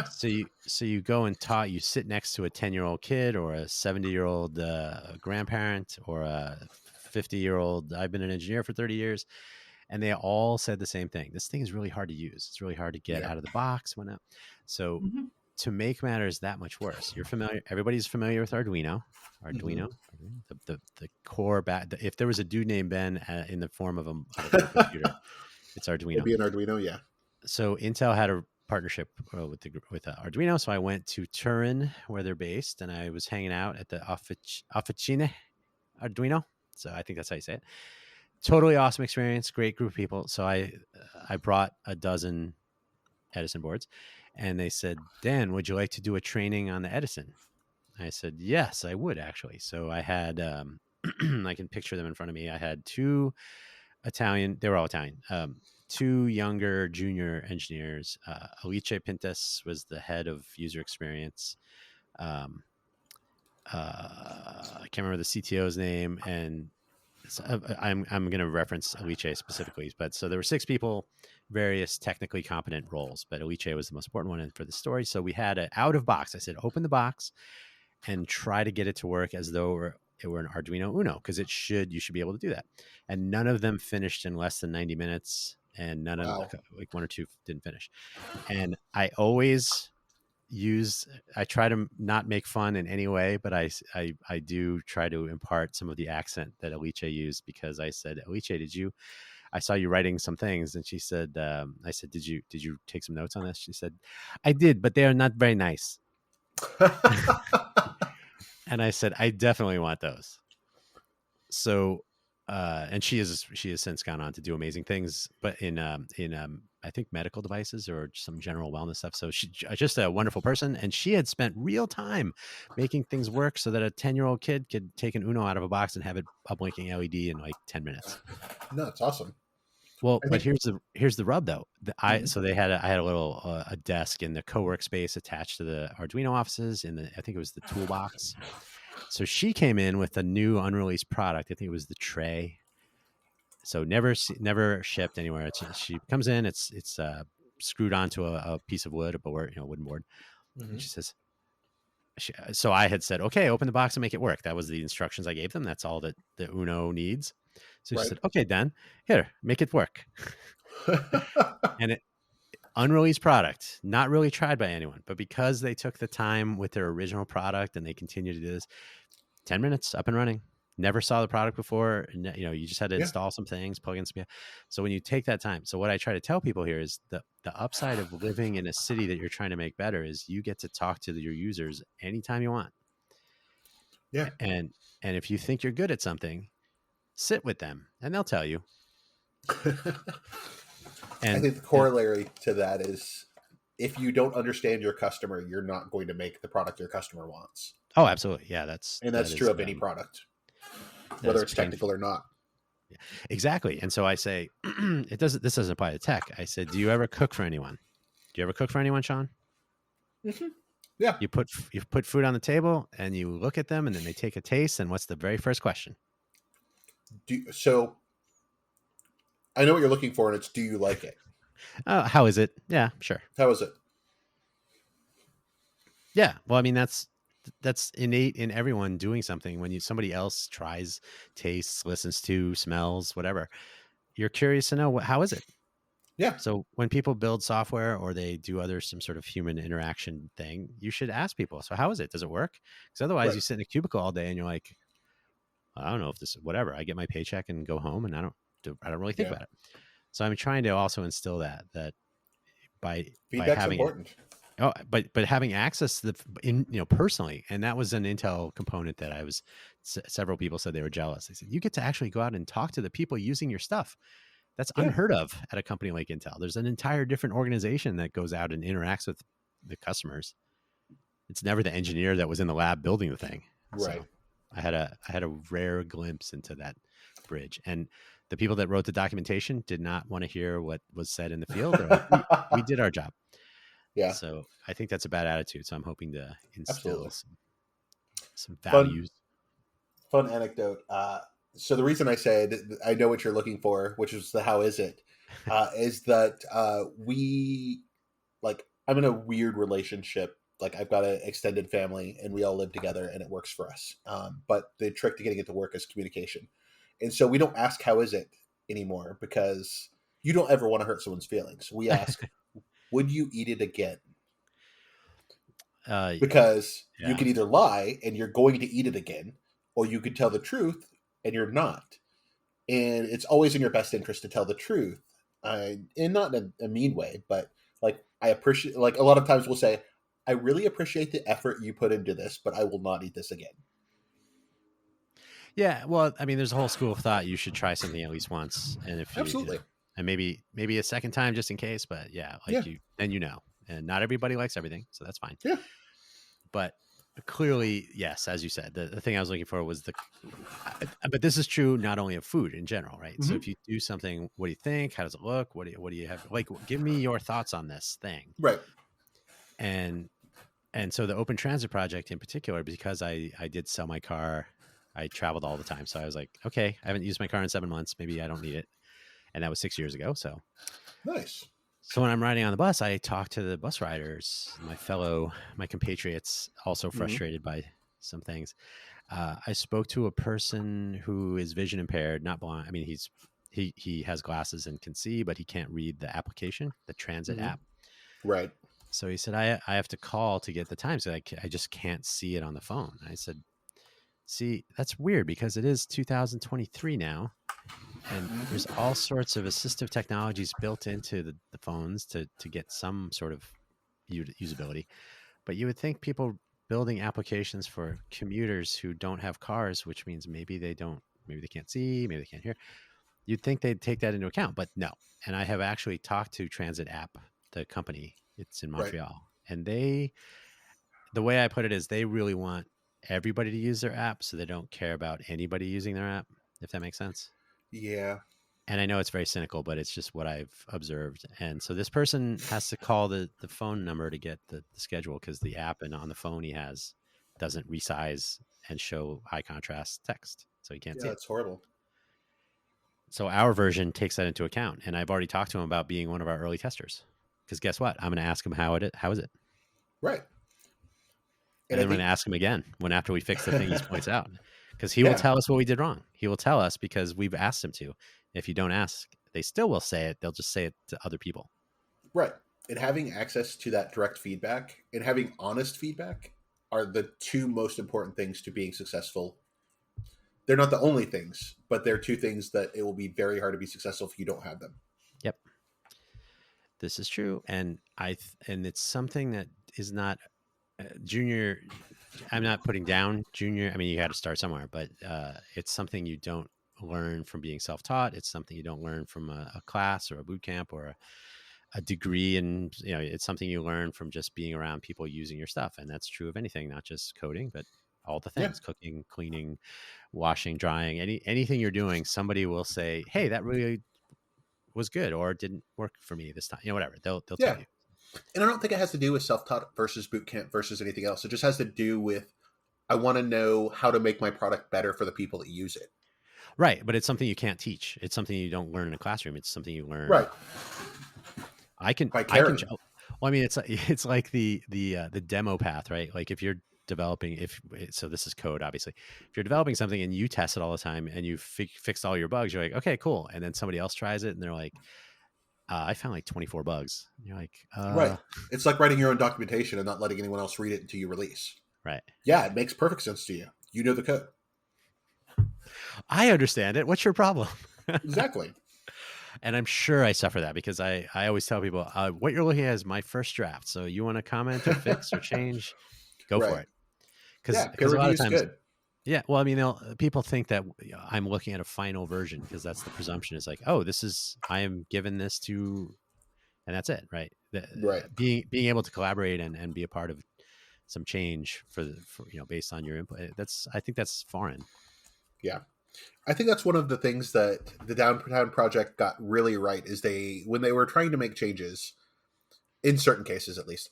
So you go and you sit next to a 10-year-old kid or a 70-year-old grandparent or a 50-year-old. I've been an engineer for 30 years, and they all said the same thing. This thing is really hard to use. It's really hard to get Yeah. out of the box. Whatnot. So Mhm. to make matters that much worse, everybody's familiar with Arduino. Mhm. The core if there was a dude named Ben in the form of a computer, it's It'd Arduino. be an Arduino, yeah. So Intel had a partnership with Arduino. So I went to Turin, where they're based, and I was hanging out at the Officine Arduino. So I think that's how you say it. Totally awesome experience, great group of people. So I brought a dozen Edison boards, and they said, "Dan, would you like to do a training on the Edison?" I said, "Yes, I would actually." So I had I can picture them in front of me. I had two Italian. They were all Italian. Two younger junior engineers. Alice Pintas was the head of user experience. Um, I can't remember the CTO's name, and I'm going to reference Alice specifically. But so there were six people, various technically competent roles, but Alice was the most important one for the story. So we had an out of box. I said, open the box and try to get it to work as though it were an Arduino Uno, because you should be able to do that. And none of them finished in less than 90 minutes, and none of Wow. like one or two didn't finish. And I try to not make fun in any way, but I do try to impart some of the accent that Alice used, because I said, Alice, I saw you writing some things. And she said, I said, did you take some notes on this? She said, I did, but they are not very nice. And I said, I definitely want those. So and she has since gone on to do amazing things, but in I think medical devices or some general wellness stuff. So she's just a wonderful person, and she had spent real time making things work so that a 10-year-old kid could take an Uno out of a box and have it a blinking LED in like 10 minutes. No, it's awesome. Well, I but think. here's the rub though. Mhm. So I had a little a desk in the co-work space attached to the Arduino offices in I think it was the toolbox. So she came in with a new unreleased product. I think it was the tray. So never shipped anywhere. She comes in. It's screwed onto a piece of wood, a board, wooden board. And Mhm. she says, so I had said, okay, open the box and make it work. That was the instructions I gave them. That's all that the Uno needs. So she Right. said, okay, Dan, here, make it work. And unreleased product, not really tried by anyone, but because they took the time with their original product and they continue to do this, 10 minutes up and running. Never saw the product before. You just had to Yeah. install some things, plug in some. So when you take that time, so what I try to tell people here is the upside of living in a city that you're trying to make better is you get to talk to your users anytime you want. Yeah. And if you think you're good at something, sit with them and they'll tell you. I And think the corollary to that is if you don't understand your customer, you're not going to make the product your customer wants. Oh, absolutely. Yeah, And that that's true is of any product, that whether is it's technical painful. or not. Yeah, exactly. And so I say, this doesn't apply to tech. I said, do you ever cook for anyone? Do you ever cook for anyone, Shawn? Mm-hmm. Yeah. You put food on the table and you look at them and then they take a taste. And what's the very first question? So I know what you're looking for, and it's, do you like it? Oh, how is it? Yeah, sure. How is it? Yeah. Well, I mean, that's innate in everyone doing something. When somebody else tries, tastes, listens to, smells, whatever, you're curious to know how is it. Yeah. So when people build software or they do some sort of human interaction thing, you should ask people. So how is it? Does it work? Because otherwise, Right. you sit in a cubicle all day and you're like, I don't know if this is whatever. I get my paycheck and go home, and I don't really think Yeah. about it. So I'm trying to also instill that by Feedback's having it. important. Oh, but having access to personally, and that was an Intel component that several people said they were jealous. They said you get to actually go out and talk to the people using your stuff. That's Yeah. unheard of at a company like Intel. There's an entire different organization that goes out and interacts with the customers. It's never the engineer that was in the lab building the thing. Right. So I had a rare glimpse into that bridge, and the people that wrote the documentation did not want to hear what was said in the field. They're like, we did our job. Yeah. So I think that's a bad attitude. So I'm hoping to instill Absolutely. some Fun. values. Fun anecdote. So the reason I said I know what you're looking for, which is the how is it, is that we like I'm in a weird relationship. Like I've got an extended family, and we all live together, and it works for us. But the trick to getting it to work is communication, and so we don't ask how is it anymore because you don't ever want to hurt someone's feelings. We ask, would you eat it again? uh, Because you yeah, can either lie and you're going to eat it again, or you can tell the truth and you're not. And it's always in your best interest to tell the truth, and not in a mean way, but like I appreciate. Like a lot of times we'll say, "I really appreciate the effort you put into this, but I will not eat this again." yeah. Well, I mean, there's a whole school of thought you should try something at least once, and if you know, Absolutely. and maybe a second time just in case. But yeah, Yeah. like then and not everybody likes everything, so that's fine. Yeah. But clearly, yes, as you said, the thing I was looking for was but this is true not only of food in general, right? So Hmm. if you do something, what do you think? How does it look? What do you have? Like, give me your thoughts on this thing. Right. And so the open transit project in particular, because I did sell my car, I traveled all the time. So I was like, okay, I haven't used my car in 7 months. Maybe I don't need it. And that was 6 years ago. Nice. So when I'm riding on the bus, I talk to the bus riders, my compatriots, also Hmm. frustrated by some things. I spoke to a person who is vision impaired, not blind. I mean, he has glasses and can see, but he can't read the application, the transit Hmm. app. Right. So he said, I have to call to get the time. So I just can't see it on the phone. I said, see, that's weird because it is 2023 now. And there's Hmm. all sorts of assistive technologies built into the phones to get some sort of usability. But you would think people building applications for commuters who don't have cars, which means maybe they can't see, maybe they can't hear. You'd think they'd take that into account, but no. And I have actually talked to Transit App, the company. It's in Right. Montreal, and the way I put it is they really want everybody to use their app, so they don't care about anybody using their app, if that makes sense. Yeah. And I know it's very cynical, but it's just what I've observed. And so this person has to call the phone number to get the schedule because the app and on the phone he has doesn't resize and show high contrast text. So he can't Yeah. see it. That's horrible. So our version takes that into account. And I've already talked to him about being one of our early testers. Because guess what? I'm going to ask him how is it? Right. And And I then I'm going to think, ask him again after we fix the thing he points out. Because he will yeah. tell us what we did wrong. He will tell us because we've asked him to. If you don't ask, they still will say it. They'll just say it to other people. Right. And having access to that direct feedback and having honest feedback are the two most important things to being successful. They're not the only things, but they're two things that it will be very hard to be successful if you don't have them. Yep. This is true. And it's something that is not junior. I'm not putting down junior. I mean, you got to start somewhere, but it's something you don't learn from being self-taught. It's something you don't learn from a class or a boot camp or a degree, and it's something you learn from just being around people using your stuff. And that's true of anything, not just coding, but all the Yeah. things: cooking, cleaning, washing, drying, anything you're doing. Somebody will say, hey, that really was good, or it didn't work for me this time, whatever. They'll tell Yeah. you. And I don't think it has to do with self-taught versus boot camp versus anything else. It just has to do with, I want to know how to make my product better for the people that use it. Right, but it's something you can't teach. It's something you don't learn in a classroom. It's something you learn. Right. I can. By Well, I mean, it's like the demo path, right? Like if you're developing, if so, this is code, obviously. If you're developing something and you test it all the time and you fixed all your bugs, you're like, okay, cool. And then somebody else tries it and they're like, I found like 24 bugs. And you're like, Right. It's like writing your own documentation and not letting anyone else read it until you release. right. Yeah, it makes perfect sense to you. You know the code. I understand it. What's your problem? Exactly. And I'm sure I suffer that because I always tell people, what you're looking at is my first draft. So you want to comment or fix or change, go for Right. it. Yeah, peer Because a lot review of is times, good. yeah, well, I mean, people think that I'm looking at a final version because that's the presumption. Is like, oh, I am given this to, and that's it, right? Right. Being able to collaborate and be a part of some change for based on your input. I think that's foreign. Yeah. I think that's one of the things that the Downtown Project got really right is when they were trying to make changes, in certain cases at least,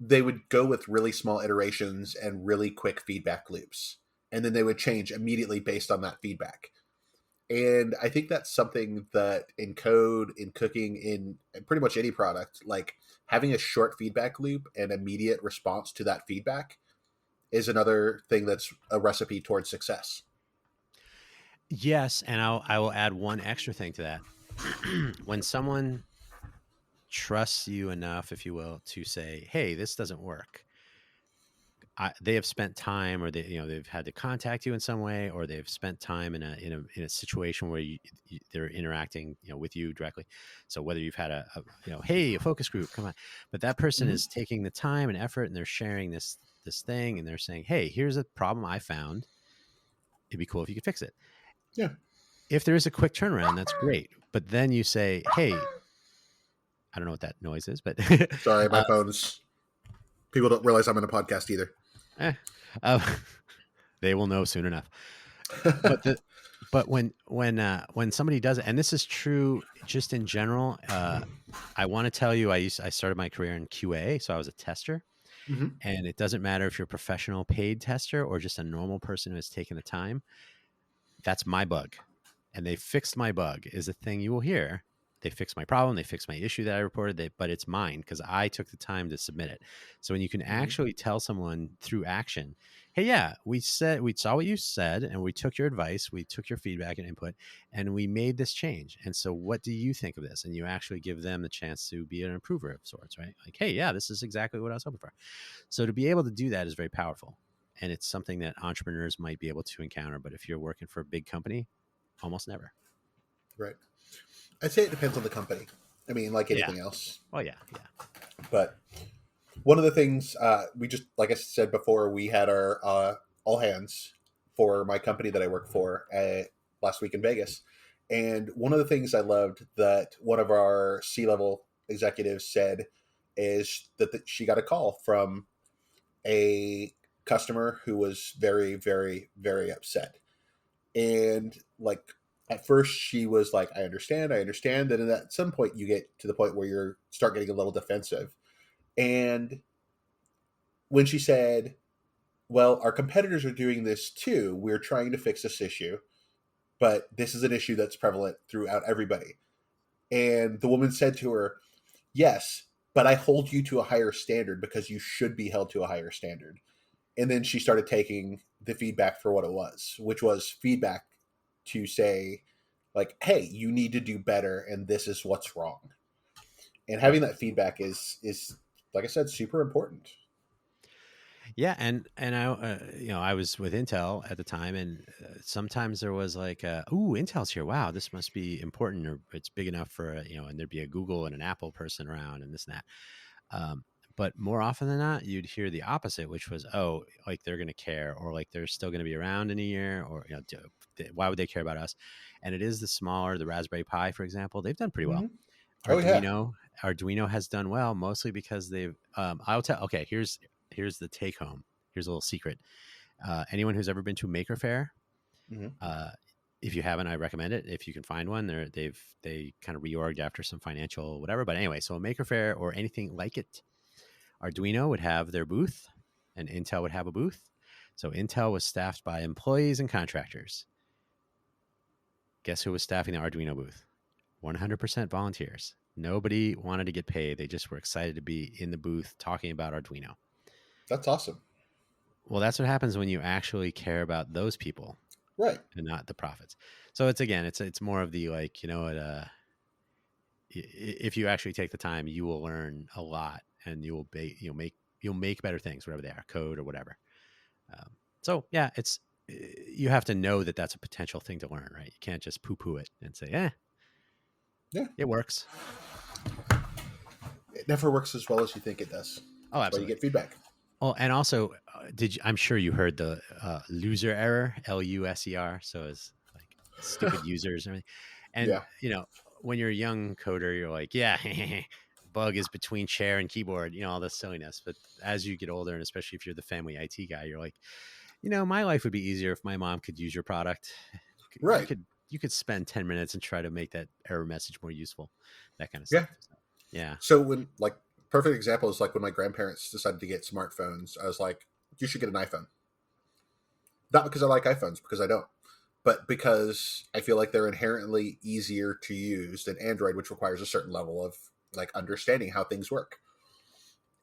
they would go with really small iterations and really quick feedback loops. And then they would change immediately based on that feedback. And I think that's something that in code, in cooking, in pretty much any product, like having a short feedback loop and immediate response to that feedback is another thing that's a recipe towards success. Yes, and I will add one extra thing to that. When someone trusts you enough, if you will, to say, "Hey, this doesn't work," they have spent time, or they've had to contact you in some way, or they've spent time in a situation where they're interacting with you directly. So whether you've had hey, a focus group, come on, but that person Mm-hmm. is taking the time and effort, and they're sharing this thing, and they're saying, "Hey, here's a problem I found. It'd be cool if you could fix it." Yeah. If there is a quick turnaround, that's great. But then you say, "Hey," I don't know what that noise is, but Sorry, my uh, phone's. People don't realize I'm in a podcast either. eh, uh, they will know soon enough. But when somebody does it, and this is true just in general, I want to tell you, I started my career in QA, so I was a tester, Mm-hmm. and it doesn't matter if you're a professional paid tester or just a normal person who has taken the time. That's my bug, and they fixed my bug is a thing you will hear. They fixed my problem, they fixed my issue that I reported, but it's mine because I took the time to submit it. So when you can Mm-hmm. actually tell someone through action, hey, yeah, we saw what you said, and we took your advice, we took your feedback and input, and we made this change. And so what do you think of this? And you actually give them the chance to be an improver of sorts, right? Like, hey, yeah, this is exactly what I was hoping for. So to be able to do that is very powerful. And it's something that entrepreneurs might be able to encounter. But if you're working for a big company, almost never. Right. I'd say it depends on the company. I mean, like Yeah. anything else. Oh, yeah. Yeah. But one of the things we just, like I said before, we had our all hands for my company that I work for last week in Vegas. And one of the things I loved that one of our C-level executives said is that she got a call from a customer who was very, very, very upset. And like at first she was like, I understand. And then at some point you get to the point where you start getting a little defensive. And when she said, well, our competitors are doing this too, we're trying to fix this issue, but this is an issue that's prevalent throughout everybody. And the woman said to her, yes, but I hold you to a higher standard because you should be held to a higher standard. And then she started taking the feedback for what it was, which was feedback to say, like, hey, you need to do better and this is what's wrong. And having Right. that feedback is like I said, super important. Yeah, and I was with Intel at the time, and sometimes there was like, "Ooh, Intel's here! Wow, this must be important, or it's big enough for and there'd be a Google and an Apple person around, and this and that." But more often than not, you'd hear the opposite, which was, "Oh, like they're going to care, or like they're still going to be around in a year, or why would they care about us?" And it is the Raspberry Pi, for example, they've done pretty well. Mm-hmm. Oh yeah. Arduino has done well, mostly because they've. I'll tell. Okay, here's the take home. Here's a little secret. Anyone who's ever been to Maker Faire, Hmm. uh, if you haven't, I recommend it. If you can find one, they kind of reorged after some financial whatever. But anyway, so a Maker Faire or anything like it, Arduino would have their booth, and Intel would have a booth. So Intel was staffed by employees and contractors. Guess who was staffing the Arduino booth? 100% volunteers. Nobody wanted to get paid. They just were excited to be in the booth talking about Arduino. That's awesome. Well, that's what happens when you actually care about those people Right. and not the profits. So it's more of the like, if you actually take the time, you will learn a lot, and you'll make better things, whatever they are, code or whatever. So yeah, you have to know that that's a potential thing to learn, right? You can't just poo poo it and say, Yeah. it works. It never works as well as you think it does. Oh, That's why you absolutely. get feedback. Oh, and also, I'm sure you heard the loser error, LUSER. So it's like stupid users and everything. And, Yeah. when you're a young coder, you're like, yeah, bug is between chair and keyboard, all this silliness. But as you get older, and especially if you're the family IT guy, you're like, my life would be easier if my mom could use your product. You Right. could you could spend 10 minutes and try to make that error message more useful, that kind of Yeah. stuff. So, yeah. So when like perfect example is like when my grandparents decided to get smartphones, I was like, you should get an iPhone. Not because I like iPhones, because I don't, but because I feel like they're inherently easier to use than Android, which requires a certain level of like understanding how things work.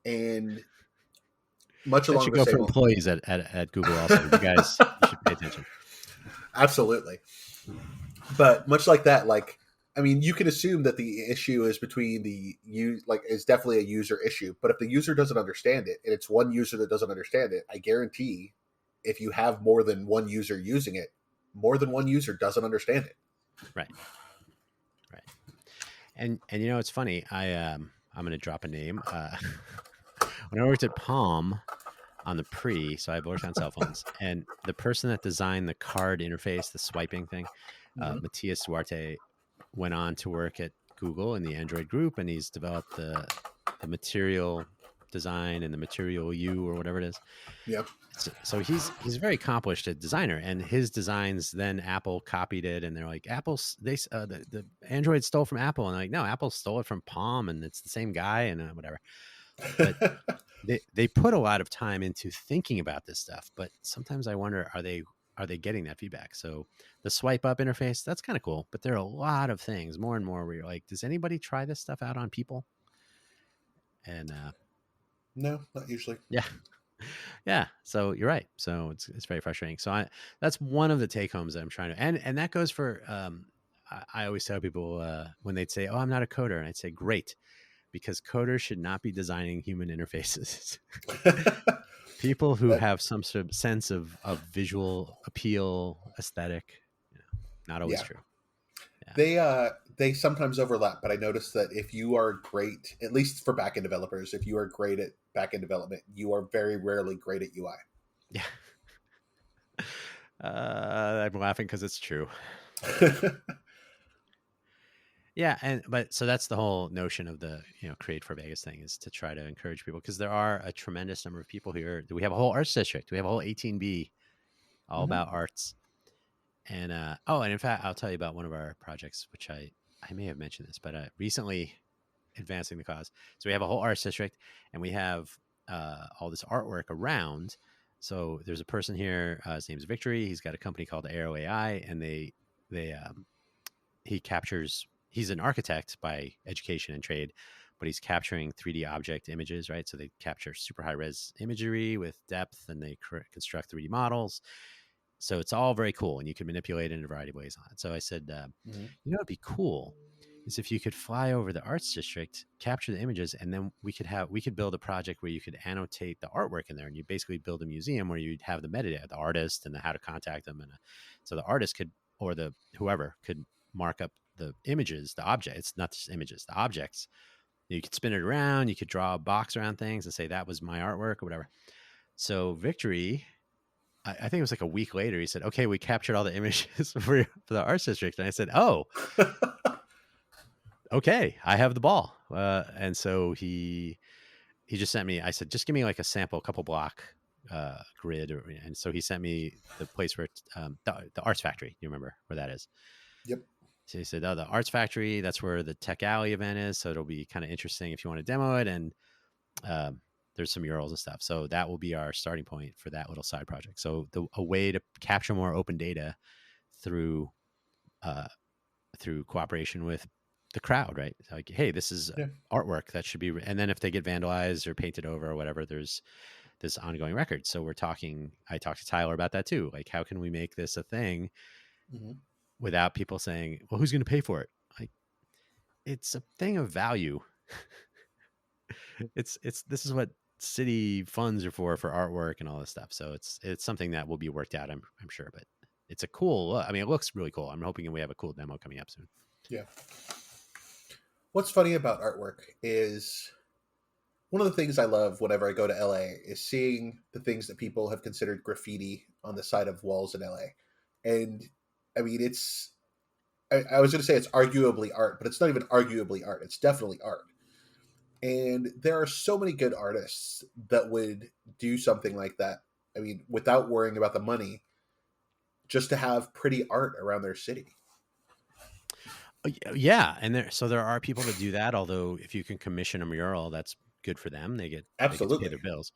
And much That along should the go for same employees at Google also. You should pay attention. absolutely. But much like that, like I mean, you can assume that the issue is between is definitely a user issue. But if the user doesn't understand it, and it's one user that doesn't understand it, I guarantee if you have more than one user using it, more than one user doesn't understand it. Right. Right. And it's funny. I'm going to drop a name. When I worked at Palm on the so I've worked on cell phones, and the person that designed the card interface, the swiping thing, Mm-hmm. Matthias Duarte, went on to work at Google in the Android group, and he's developed the material design and the material U or whatever it is. Yeah. So he's a very accomplished designer, and his designs, then Apple copied it, and they're like, the Android stole from Apple, and like, no, Apple stole it from Palm, and it's the same guy, and whatever. But they put a lot of time into thinking about this stuff, but sometimes I wonder, are they getting that feedback? So the swipe up interface, that's kind of cool, but there are a lot of things, more and more, where you're like, does anybody try this stuff out on people? And No, not usually. yeah. Yeah, so you're right. So it's very frustrating. So that's one of the take homes that I'm trying to, and that goes for. I always tell people when they'd say, "Oh, I'm not a coder," and I'd say, "Great," because coders should not be designing human interfaces. People who But, have some sort of sense of visual appeal, aesthetic, not always yeah, true. Yeah, they sometimes overlap, but I noticed that if you are great, at least for backend developers, if you are great at backend development, you are very rarely great at UI. yeah. I'm laughing because it's true. Yeah, but so that's the whole notion of the Create for Vegas thing, is to try to encourage people, because there are a tremendous number of people here. We have a whole arts district. We have a whole 18B all Hmm. about arts. And and in fact, I'll tell you about one of our projects, which I may have mentioned this, but recently advancing the cause. So we have a whole arts district, and we have all this artwork around. So there's a person here. His name's Victory. He's got a company called Aero AI, and he captures. He's an architect by education and trade, but he's capturing 3D object images, right? So they capture super high res imagery with depth, and they construct 3D models. So it's all very cool, and you can manipulate it in a variety of ways on it. So I said, Hmm. it'd be cool is if you could fly over the arts district, capture the images, and then we could build a project where you could annotate the artwork in there, and you basically build a museum where you'd have the metadata, the artist, and how to contact them, and so the artist could, or the whoever could, mark up the images, the object. It's not just images, the objects. You could spin it around, you could draw a box around things and say that was my artwork or whatever. So Victory, I think it was like a week later, he said, "Okay, we captured all the images for the arts district," and I said, "Oh." okay, I have the ball. And so he just sent me. I said, just give me like a sample, couple block grid, and so he sent me the place where the Arts Factory. You remember where that is? Yep. So he said, oh, the Arts Factory. That's where the Tech Alley event is. So it'll be kind of interesting if you want to demo it. And there's some murals and stuff. So that will be our starting point for that little side project. So a way to capture more open data through uh, through cooperation with the crowd, right? It's like, hey, this is Yeah. artwork that should be, and then if they get vandalized or painted over or whatever, there's this ongoing record. So I talked to Tyler about that too. Like, how can we make this a thing Hmm. without people saying, well, who's going to pay for it? Like, it's a thing of value. This is what city funds are for artwork and all this stuff. So it's something that will be worked out, I'm sure, but it's a cool, I mean, it looks really cool. I'm hoping we have a cool demo coming up soon. Yeah. What's funny about artwork is one of the things I love whenever I go to LA is seeing the things that people have considered graffiti on the side of walls in LA. And I mean, I was going to say it's arguably art, but it's not even arguably art. It's definitely art. And there are so many good artists that would do something like that. I mean, without worrying about the money, just to have pretty art around their city. Yeah, and there are people that do that. Although if you can commission a mural, that's good for them. They get to pay Absolutely. their bills.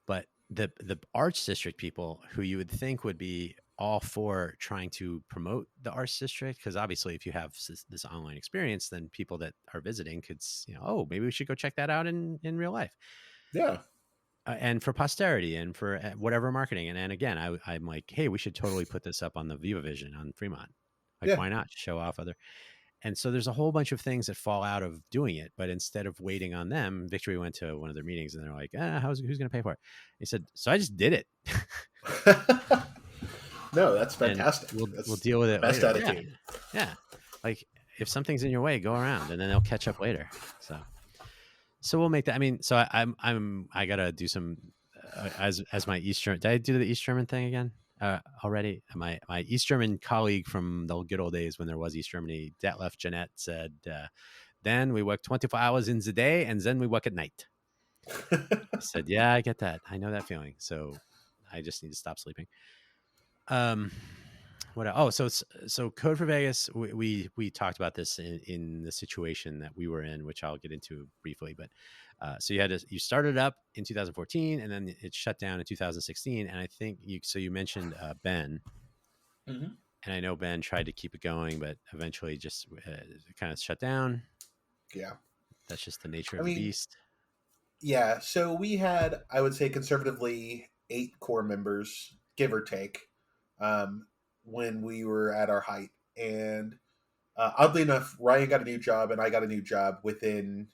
But the arts district people, who you would think would be all for trying to promote the arts district, because obviously if you have this online experience, then people that are visiting could, oh, maybe we should go check that out in real life. Yeah. And for posterity and for whatever marketing. And again, I'm like, hey, we should totally put this up on the Viva Vision on Fremont. Like, Yeah. why not show off other? And so there's a whole bunch of things that fall out of doing it. But instead of waiting on them, Victory went to one of their meetings and they're like, who's going to pay for it? He said, so I just did it. No, that's And fantastic. we'll That's deal with the it best later. Yeah. attitude. Yeah. Like, if something's in your way, go around and then they'll catch up later. So we'll make that. I mean, so I got to do some, as my East German, did I do the East German thing again? Already, my East German colleague from the good old days when there was East Germany, Detlef Jeanette, said, then we work 24 hours in the day and then we work at night. I said, yeah, I get that. I know that feeling. So I just need to stop sleeping. What else? Oh, so Code for Vegas, we talked about this in the situation that we were in, which I'll get into briefly. But so you started up in 2014 and then it shut down in 2016. And I think you mentioned Ben. Mm-hmm. And I know Ben tried to keep it going, but eventually just kind of shut down. Yeah. That's just the nature I of the mean, beast. yeah. So we had, I would say, conservatively 8 core members, give or take, when we were at our height. And oddly enough, Ryan got a new job and I got a new job within,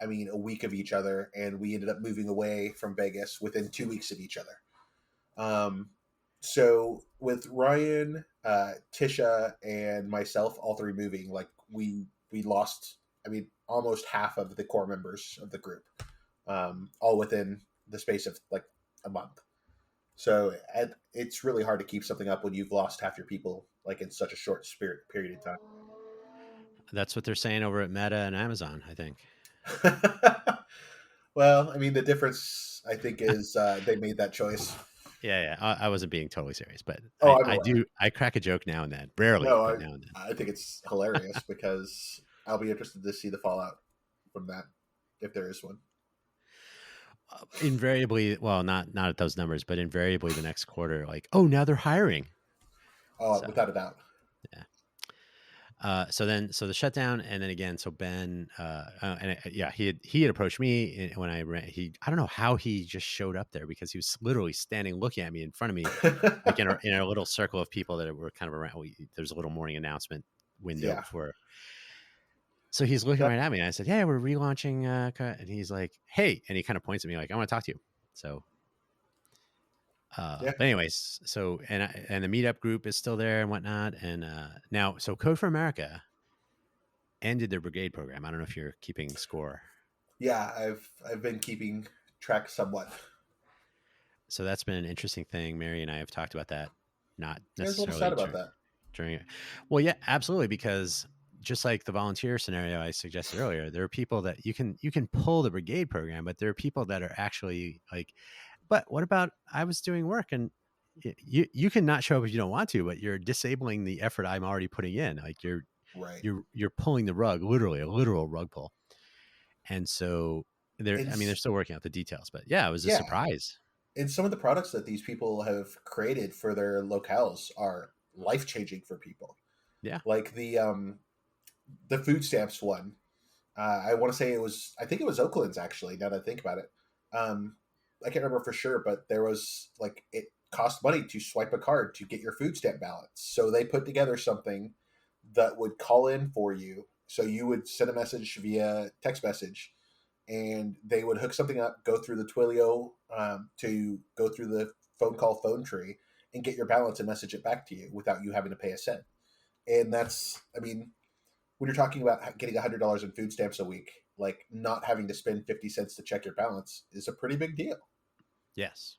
I mean, a week of each other. And we ended up moving away from Vegas within 2 weeks of each other. So with Ryan, Tisha, and myself, all 3 moving, like we lost, I mean, almost half of the core members of the group, all within the space of like a month. So it's really hard to keep something up when you've lost half your people like in such a short period of That's what they're saying over at Meta and Amazon, I think. time. Well, I mean, the difference I think is they made that choice. Yeah. I wasn't being totally serious, but Oh, I'm I aware. do. I crack a joke now and then, rarely, No, but now and then. I think it's hilarious because I'll be interested to see the fallout from that if there is one. Invariably, well, not at those numbers, but invariably the next quarter, like, oh, now they're hiring. Oh, So without a doubt. yeah. So the shutdown, and then again, so Ben, yeah, he had approached me when I ran. I don't know how he just showed up there because he was literally standing looking at me in front of me, like in a little circle of people that were kind of around. There's a little morning announcement window Yeah. before. So he's looking Yep. right at me. And I said, "Yeah, we're relaunching," and he's like, "Hey," and he kind of points at me like, "I want to talk to you." So Yeah. but anyways, so and the meetup group is still there and whatnot. And now, so Code for America ended their brigade program. I don't know if you're keeping score. Yeah. I've been keeping track somewhat. So that's been an interesting thing. Mary and I have talked about that, not I was a little sad necessarily about that. during it. Well, yeah, absolutely, because just like the volunteer scenario I suggested earlier, there are people that you can pull the brigade program, but there are people that are actually like, but what about I was doing work and you can not show up if you don't want to, but you're disabling the effort I'm already putting in. Like Right. you're pulling the rug, literally a literal rug pull. And so I mean, they're It's still working out the details, but yeah, it was a yeah, surprise. and some of the products that these people have created for their locales are life changing for people. Yeah. Like the food stamps one. I want to say I think it was Oakland's actually. Now that I think about it, um, I can't remember for sure, but there was like it cost money to swipe a card to get your food stamp balance. So they put together something that would call in for you. So you would send a message via text message, and they would hook something up, go through the Twilio to go through the phone tree, and get your balance and message it back to you without you having to pay a cent. And that's, I mean, when you're talking about getting $100 in food stamps a week, like not having to spend 50 cents to check your balance is a pretty big deal. Yes.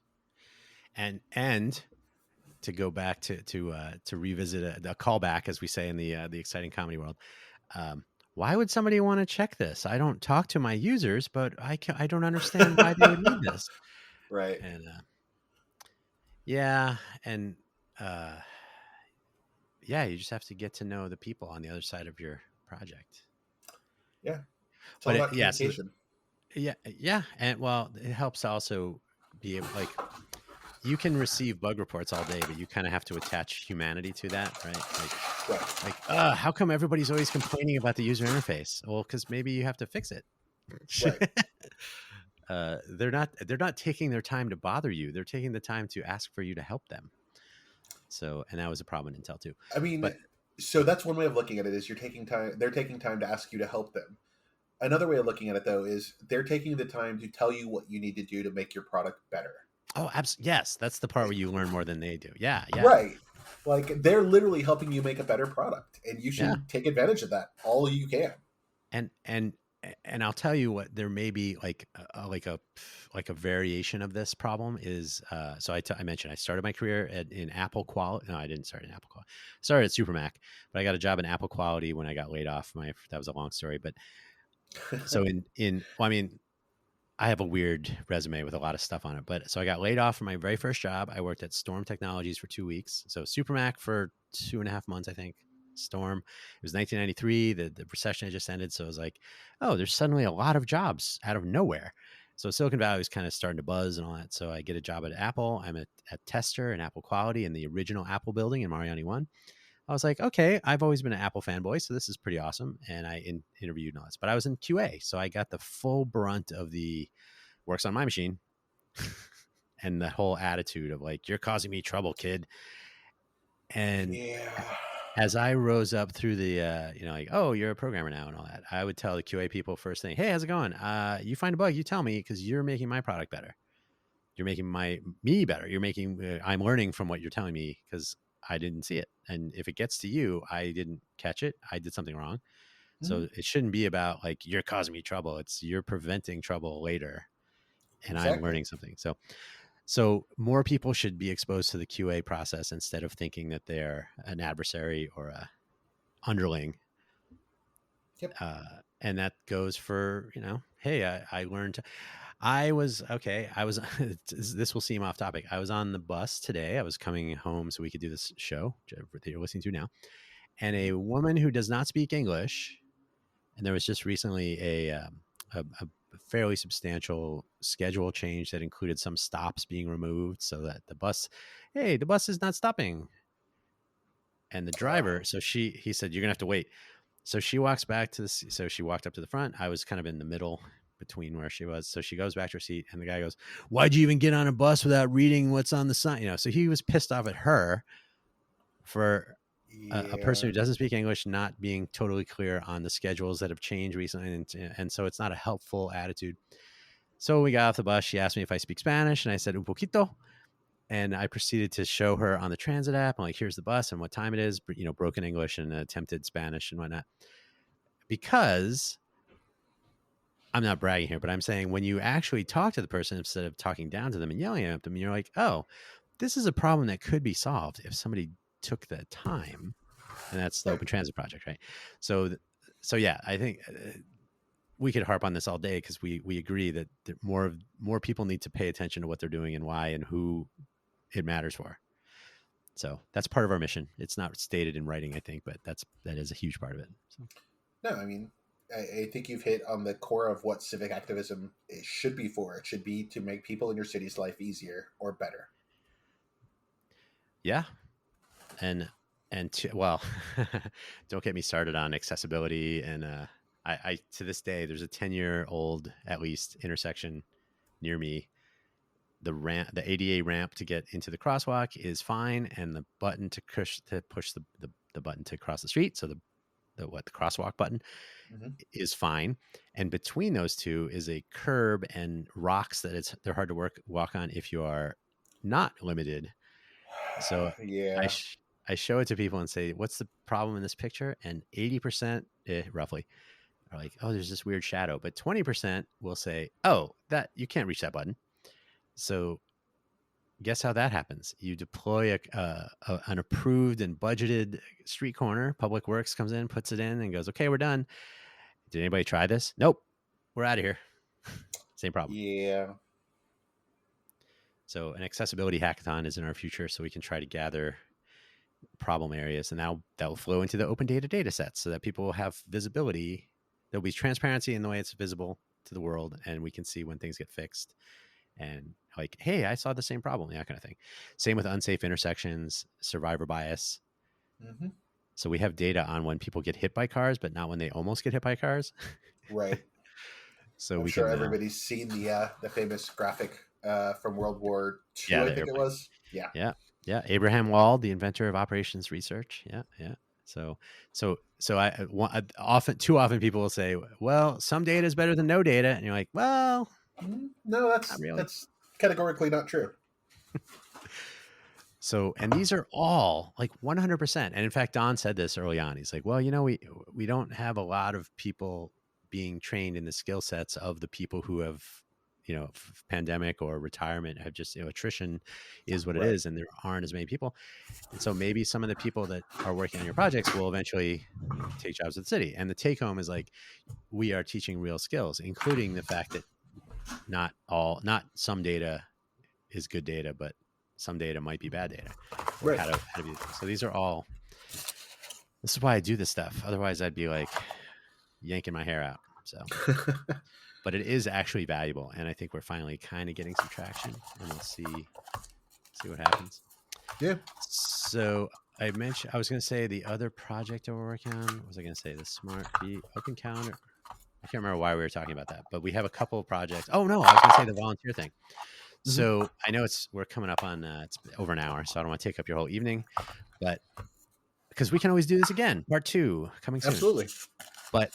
And to go back to revisit a callback, as we say in the exciting comedy world. Why would somebody want to check this? I don't talk to my users, but I don't understand why they would need this. Right. And yeah, and uh, yeah, you just have to get to know the people on the other side of your project. Yeah. It's all But about yeah, so communication. yeah, and well, it helps also be able, like, you can receive bug reports all day, but you kind of have to attach humanity to that, right? Right. How come everybody's always complaining about the user interface? Well, because maybe you have to fix it. Right. They're not taking their time to bother you. They're taking the time to ask for you to help them. So, and that was a problem in Intel too. I mean, But so that's one way of looking at it is you're taking time, they're taking time to ask you to help them. Another way of looking at it though is they're taking the time to tell you what you need to do to make your product better. oh, yes, that's the part where you learn more than they do. Yeah, yeah, Right. Like they're literally helping you make a better product, and you yeah. should take advantage of that all you can. And and I'll tell you what, there may be like a variation of this problem is so I mentioned I started my career in Apple quality. No, I didn't start in Apple quality. I started at Supermac, but I got a job in Apple quality when I got laid off. That was a long story, but so well, I mean, I have a weird resume with a lot of stuff on it, but so I got laid off from my very first job. I worked at Storm Technologies for 2 weeks. So Supermac for 2.5 months, I think. Storm. It was 1993. The recession had just ended. So it was like, oh, there's suddenly a lot of jobs out of nowhere. So Silicon Valley was kind of starting to buzz and all that. So I get a job at Apple. I'm a tester in Apple quality in the original Apple building in Mariani 1. I was like, okay, I've always been an Apple fanboy, so this is pretty awesome. And I interviewed and all this, but I was in QA. So I got the full brunt of the works on my machine and the whole attitude of like, you're causing me trouble, kid. And Yeah. as I rose up through the, like, oh, you're a programmer now and all that, I would tell the QA people first thing, hey, how's it going? You find a bug, you tell me, because you're making my product better. You're making me better. You're making, I'm learning from what you're telling me because I didn't see it. And if it gets to you, I didn't catch it. I did something wrong. Mhm. So it shouldn't be about like, you're causing me trouble. It's you're preventing trouble later. And I'm Exactly. learning something. So more people should be exposed to the QA process instead of thinking that they're an adversary or a underling. Yep. And that goes for, hey, I learned. I was okay. I was, this will seem off topic. I was on the bus today. I was coming home so we could do this show that you're listening to now. And Mhm. a woman who does not speak English, and there was just recently a fairly substantial schedule change that included some stops being removed so that the bus is not stopping. And the Ah. driver, so he said, you're gonna have to wait. So she walks back to so she walked up to the front. I was kind of in the middle between where she was. So she goes back to her seat and the guy goes, why'd you even get on a bus without reading what's on the sign? So he was pissed off at her for a person Yeah. who doesn't speak English not being totally clear on the schedules that have changed recently. And so it's not a helpful attitude. So we got off the bus. She asked me if I speak Spanish, and I said un poquito. And I proceeded to show her on the transit app, and like, here's the bus and what time it is, broken English and attempted Spanish and whatnot. Because I'm not bragging here, but I'm saying when you actually talk to the person instead of talking down to them and yelling at them, you're like, oh, this is a problem that could be solved if somebody took the time and that's the Right. Open Transit Project, right? So, so yeah, I think we could harp on this all day because we agree that more people need to pay attention to what they're doing and why and who it matters for. So that's part of our mission. It's not stated in writing, I think, but that is a huge part of it. So. No, I mean, I think you've hit on the core of what civic activism it should be for. It should be to make people in your city's life easier or better. Yeah, and well, don't get me started on accessibility. And I to this day, there's a 10-year-old at least intersection near me. The ADA ramp to get into the crosswalk is fine, and the button to push the button to cross the street, so the crosswalk button Mm-hmm. is fine. And between those two is a curb and rocks that they're hard to walk on if you are not limited. So I Yeah. I show it to people and say, "What's the problem in this picture?" And 80%, roughly, are like, "Oh, there's this weird shadow." But 20% will say, "Oh, that you can't reach that button." So guess how that happens? You deploy an approved and budgeted street corner. Public Works comes in, puts it in, and goes, "Okay, we're done." Did anybody try this? Nope. We're out of here. Same problem. Yeah. So an accessibility hackathon is in our future, so we can try to gather problem areas, and now that will flow into the open data sets so that people will have visibility. There'll be transparency in the way it's visible to the world, and we can see when things get fixed. And like, hey, I saw the same problem, that kind of thing. Same with unsafe intersections, survivor bias. Mm-hmm. So we have data on when people get hit by cars, but not when they almost get hit by cars. Right. So I'm we sure can, everybody's seen the famous graphic from World War yeah, II, I the think it airplane. was. Yeah. Yeah, yeah. Abraham Wald, the inventor of operations research. Yeah, yeah. So often, too often, people will say, "Well, some data is better than no data," and you're like, "Well, No, not really." that's categorically not true. So, and these are all like 100%. And in fact, Don said this early on. He's like, "Well, we don't have a lot of people being trained in the skill sets of the people who have, pandemic or retirement have just, attrition is what it Right. is, and there aren't as many people. And so maybe some of the people that are working on your projects will eventually take jobs at the city." And the take home is like, we are teaching real skills, including the fact that not some data is good data, but some data might be bad data, or Right. how to be. So these are all. This is why I do this stuff. Otherwise, I'd be like yanking my hair out. So, but it is actually valuable, and I think we're finally kind of getting some traction, and we'll see what happens. Yeah. So I was going to say the other project that we're working on. What was I going to say? The smart beat open calendar. I can't remember why we were talking about that, but we have a couple of projects. Oh no, I was going to say the volunteer thing. Mm-hmm. So I know we're coming up on it's over an hour, so I don't want to take up your whole evening, but because we can always do this again, part 2 coming soon. Absolutely. But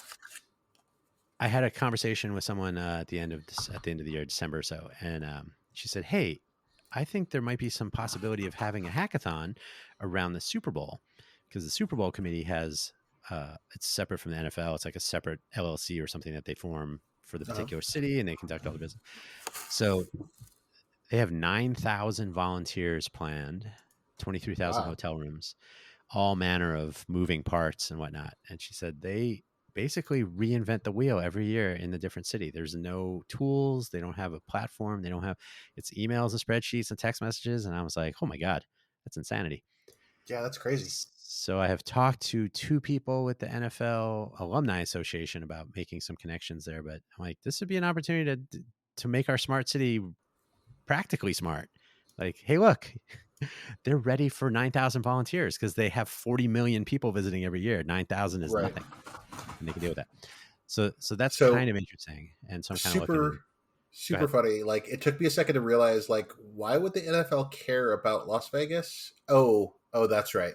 I had a conversation with someone at the end of the year, December or so, and she said, "Hey, I think there might be some possibility of having a hackathon around the Super Bowl, because the Super Bowl committee has it's separate from the NFL. It's like a separate LLC or something that they form for the particular city, and they conduct all the business. So they have 9,000 volunteers planned, 23,000 Wow. hotel rooms, all manner of moving parts and whatnot." And she said they basically reinvent the wheel every year in the different city. There's no tools. They don't have a platform. They don't have, it's emails and spreadsheets and text messages. And I was like, oh my God, that's insanity. Yeah, that's crazy. So I have talked to 2 people with the NFL Alumni Association about making some connections there. But I'm like, this would be an opportunity to make our smart city practically smart. Like, hey, look, they're ready for 9,000 volunteers because they have 40 million people visiting every year. 9,000 is Right. nothing, and they can deal with that. So that's So kind of interesting. And so I'm kind of looking. super, Go super ahead. funny. Like, it took me a second to realize, like, why would the NFL care about Las Vegas? Oh, that's right.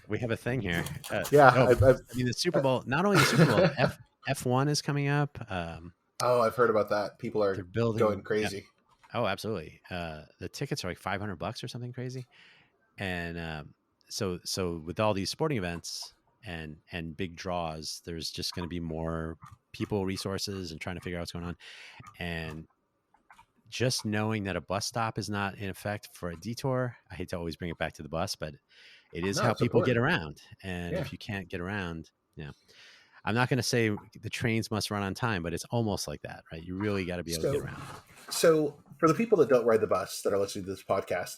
We have a thing here. Yeah, I I've mean, the Super Bowl, not only the Super Bowl, F1 is coming up. I've heard about that. People They're are going building. Yeah. crazy. Oh, absolutely. The tickets are like $500 or something crazy. And so with all these sporting events and big draws, there's just going to be more people, resources, and trying to figure out what's going on. And just knowing that a bus stop is not in effect for a detour. I hate to always bring it back to the bus, but it is No, how it's people get important. around. And Yeah. if you can't get around, I'm not going to say the trains must run on time, but it's almost like that, right? You really got to be able to get So, around. so for the people that don't ride the bus that are listening to this podcast,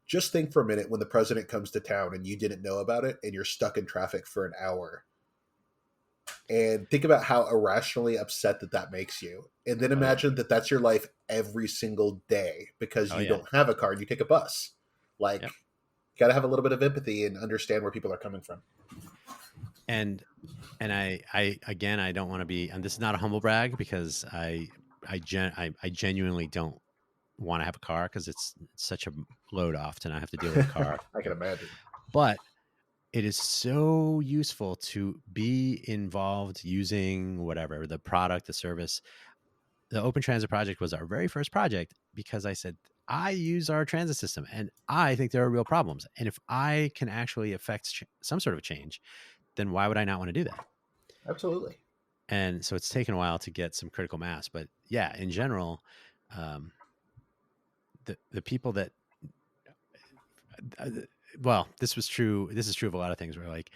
just think for a minute when the president comes to town and you didn't know about it and you're stuck in traffic for an hour. And think about how irrationally upset that makes you. And then Oh yeah. imagine that that's your life every single day because Oh you yeah. don't have a car and you take a bus. Like, Yep. you got to have a little bit of empathy and understand where people are coming from. And I again, I don't want to be, and this is not a humble brag because I genuinely don't want to have a car because it's such a load often. I have to deal with a car, I can imagine. but it is so useful to be involved using whatever the product, the service. The Open Transit Project was our very first project because I said, I use our transit system and I think there are real problems. And if I can actually affect some sort of change, then why would I not want to do that? Absolutely. And so it's taken a while to get some critical mass. But yeah, in general, um, the people that, uh, well, this was true. This is true of a lot of things where like,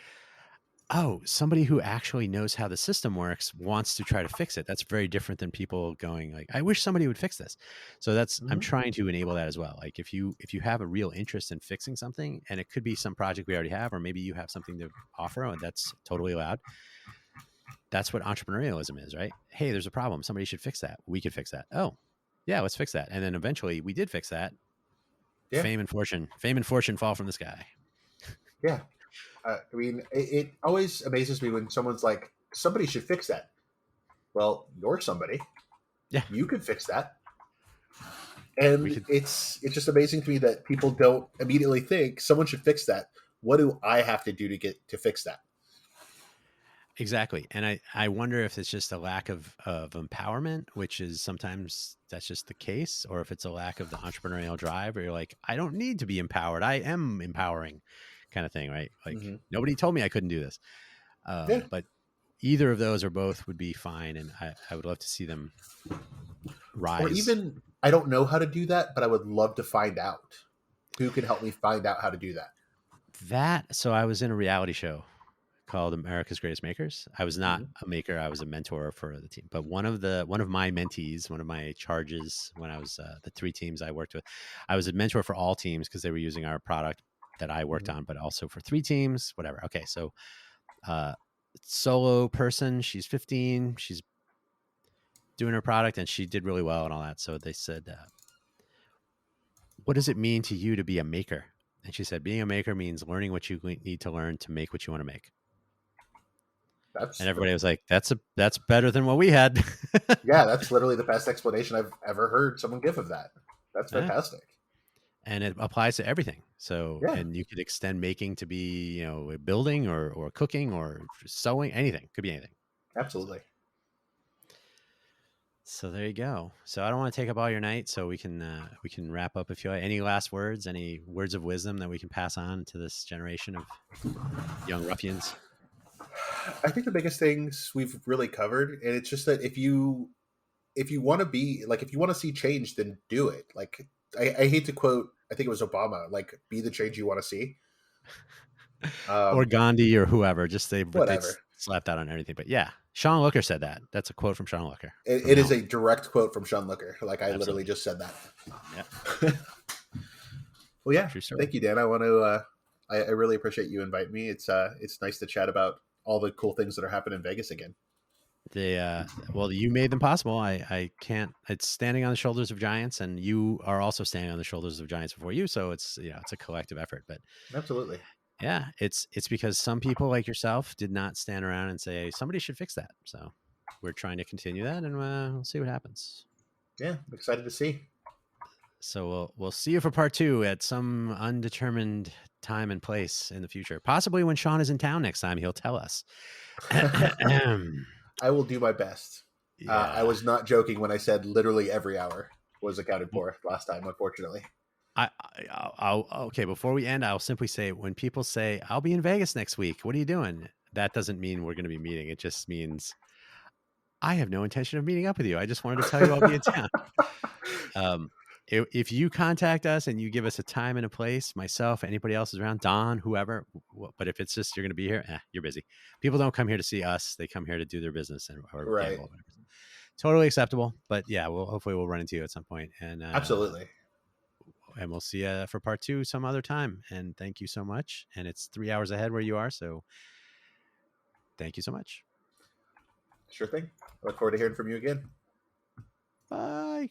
oh, somebody who actually knows how the system works wants to try to fix it. That's very different than people going like, I wish somebody would fix this. So that's, I'm Mm-hmm. trying to enable that as well. Like if you have a real interest in fixing something, and it could be some project we already have, or maybe you have something to offer, and that's totally allowed. That's what entrepreneurialism is, right? Hey, there's a problem. Somebody should fix that. We could fix that. Oh, yeah, let's fix that. And then eventually we did fix that. Yeah. Fame and fortune fall from the sky. Yeah. I mean, it always amazes me when someone's like, somebody should fix that. Well, you're somebody. Yeah, You could fix that. we And could. it's just amazing to me that people don't immediately think someone should fix that. What do I have to do to get to fix that? Exactly. And I wonder if it's just a lack of empowerment, which is sometimes that's just the case, or if it's a lack of the entrepreneurial drive where you're like, I don't need to be empowered. I am empowering kind of thing, right? Like Mm-hmm. nobody told me I couldn't do this. Yeah. But either of those or both would be fine. And I would love to see them Or rise. even, I don't know how to do that, but I would love to find out who can help me find out how to do that. So I was in a reality show called America's Greatest Makers. I was not Mm-hmm. a maker; I was a mentor for the team. But one of my mentees, one of my charges when I was the three teams I worked with, I was a mentor for all teams because they were using our product that I worked Mm-hmm. on, but also for three teams, whatever. Okay, so uh, solo person, she's 15, she's doing her product, and she did really well and all that. So they said, "What does it mean to you to be a maker?" And she said, "Being a maker means learning what you need to learn to make what you want to make." And That's the everybody was like, that's better than what we had." Yeah, that's literally the best explanation I've ever heard someone give of that. That's Yeah. fantastic. And it applies to everything. So, Yeah, and you could extend making to be, building or cooking or sewing, anything. Could be anything. So, absolutely. so there you go. So I don't want to take up all your night. So we can wrap up if you like. Any last words, any words of wisdom that we can pass on to this generation of young ruffians? I think the biggest things we've really covered, and it's just that if you want to be like if you want to see change, then do it. Like I hate to quote, I think it was Obama, like be the change you want to see. Or Um, Gandhi or whoever, just but they Whatever. slapped that on everything. But yeah, Shawn Looker said that. That's a quote from Shawn Looker from It is Helm. a direct quote from Shawn Looker. Like I literally Absolutely. just said that. Yeah. Well, yeah. True story. Thank you, Dan. I want to. I really appreciate you inviting me. It's nice to chat about all the cool things that are happening in Vegas again. Well, you made them possible. I can't. It's standing on the shoulders of giants, and you are also standing on the shoulders of giants before you. So it's a collective effort. But Absolutely. yeah, it's because some people like yourself did not stand around and say somebody should fix that. So we're trying to continue that, and we'll see what happens. Yeah, I'm excited to see. So we'll see you for part 2 at some undetermined time and place in the future. Possibly when Shawn is in town next time, he'll tell us. I will do my best. I Yeah. was not joking when I said literally every hour was accounted for last time, unfortunately. I'll okay. Before we end, I'll simply say when people say I'll be in Vegas next week, what are you doing? That doesn't mean we're going to be meeting. It just means I have no intention of meeting up with you. I just wanted to tell you I'll be in town. Um, if you contact us and you give us a time and a place, myself, anybody else is around, Don, whoever, but if it's just you're going to be here, you're busy. People don't come here to see us; they come here to do their business or Right. gamble. Or whatever. Totally acceptable. But yeah, hopefully we'll run into you at some point, Absolutely. and we'll see you for part 2 some other time. And thank you so much. And it's 3 hours ahead where you are, so thank you so much. Sure thing. Look forward to hearing from you again. Bye.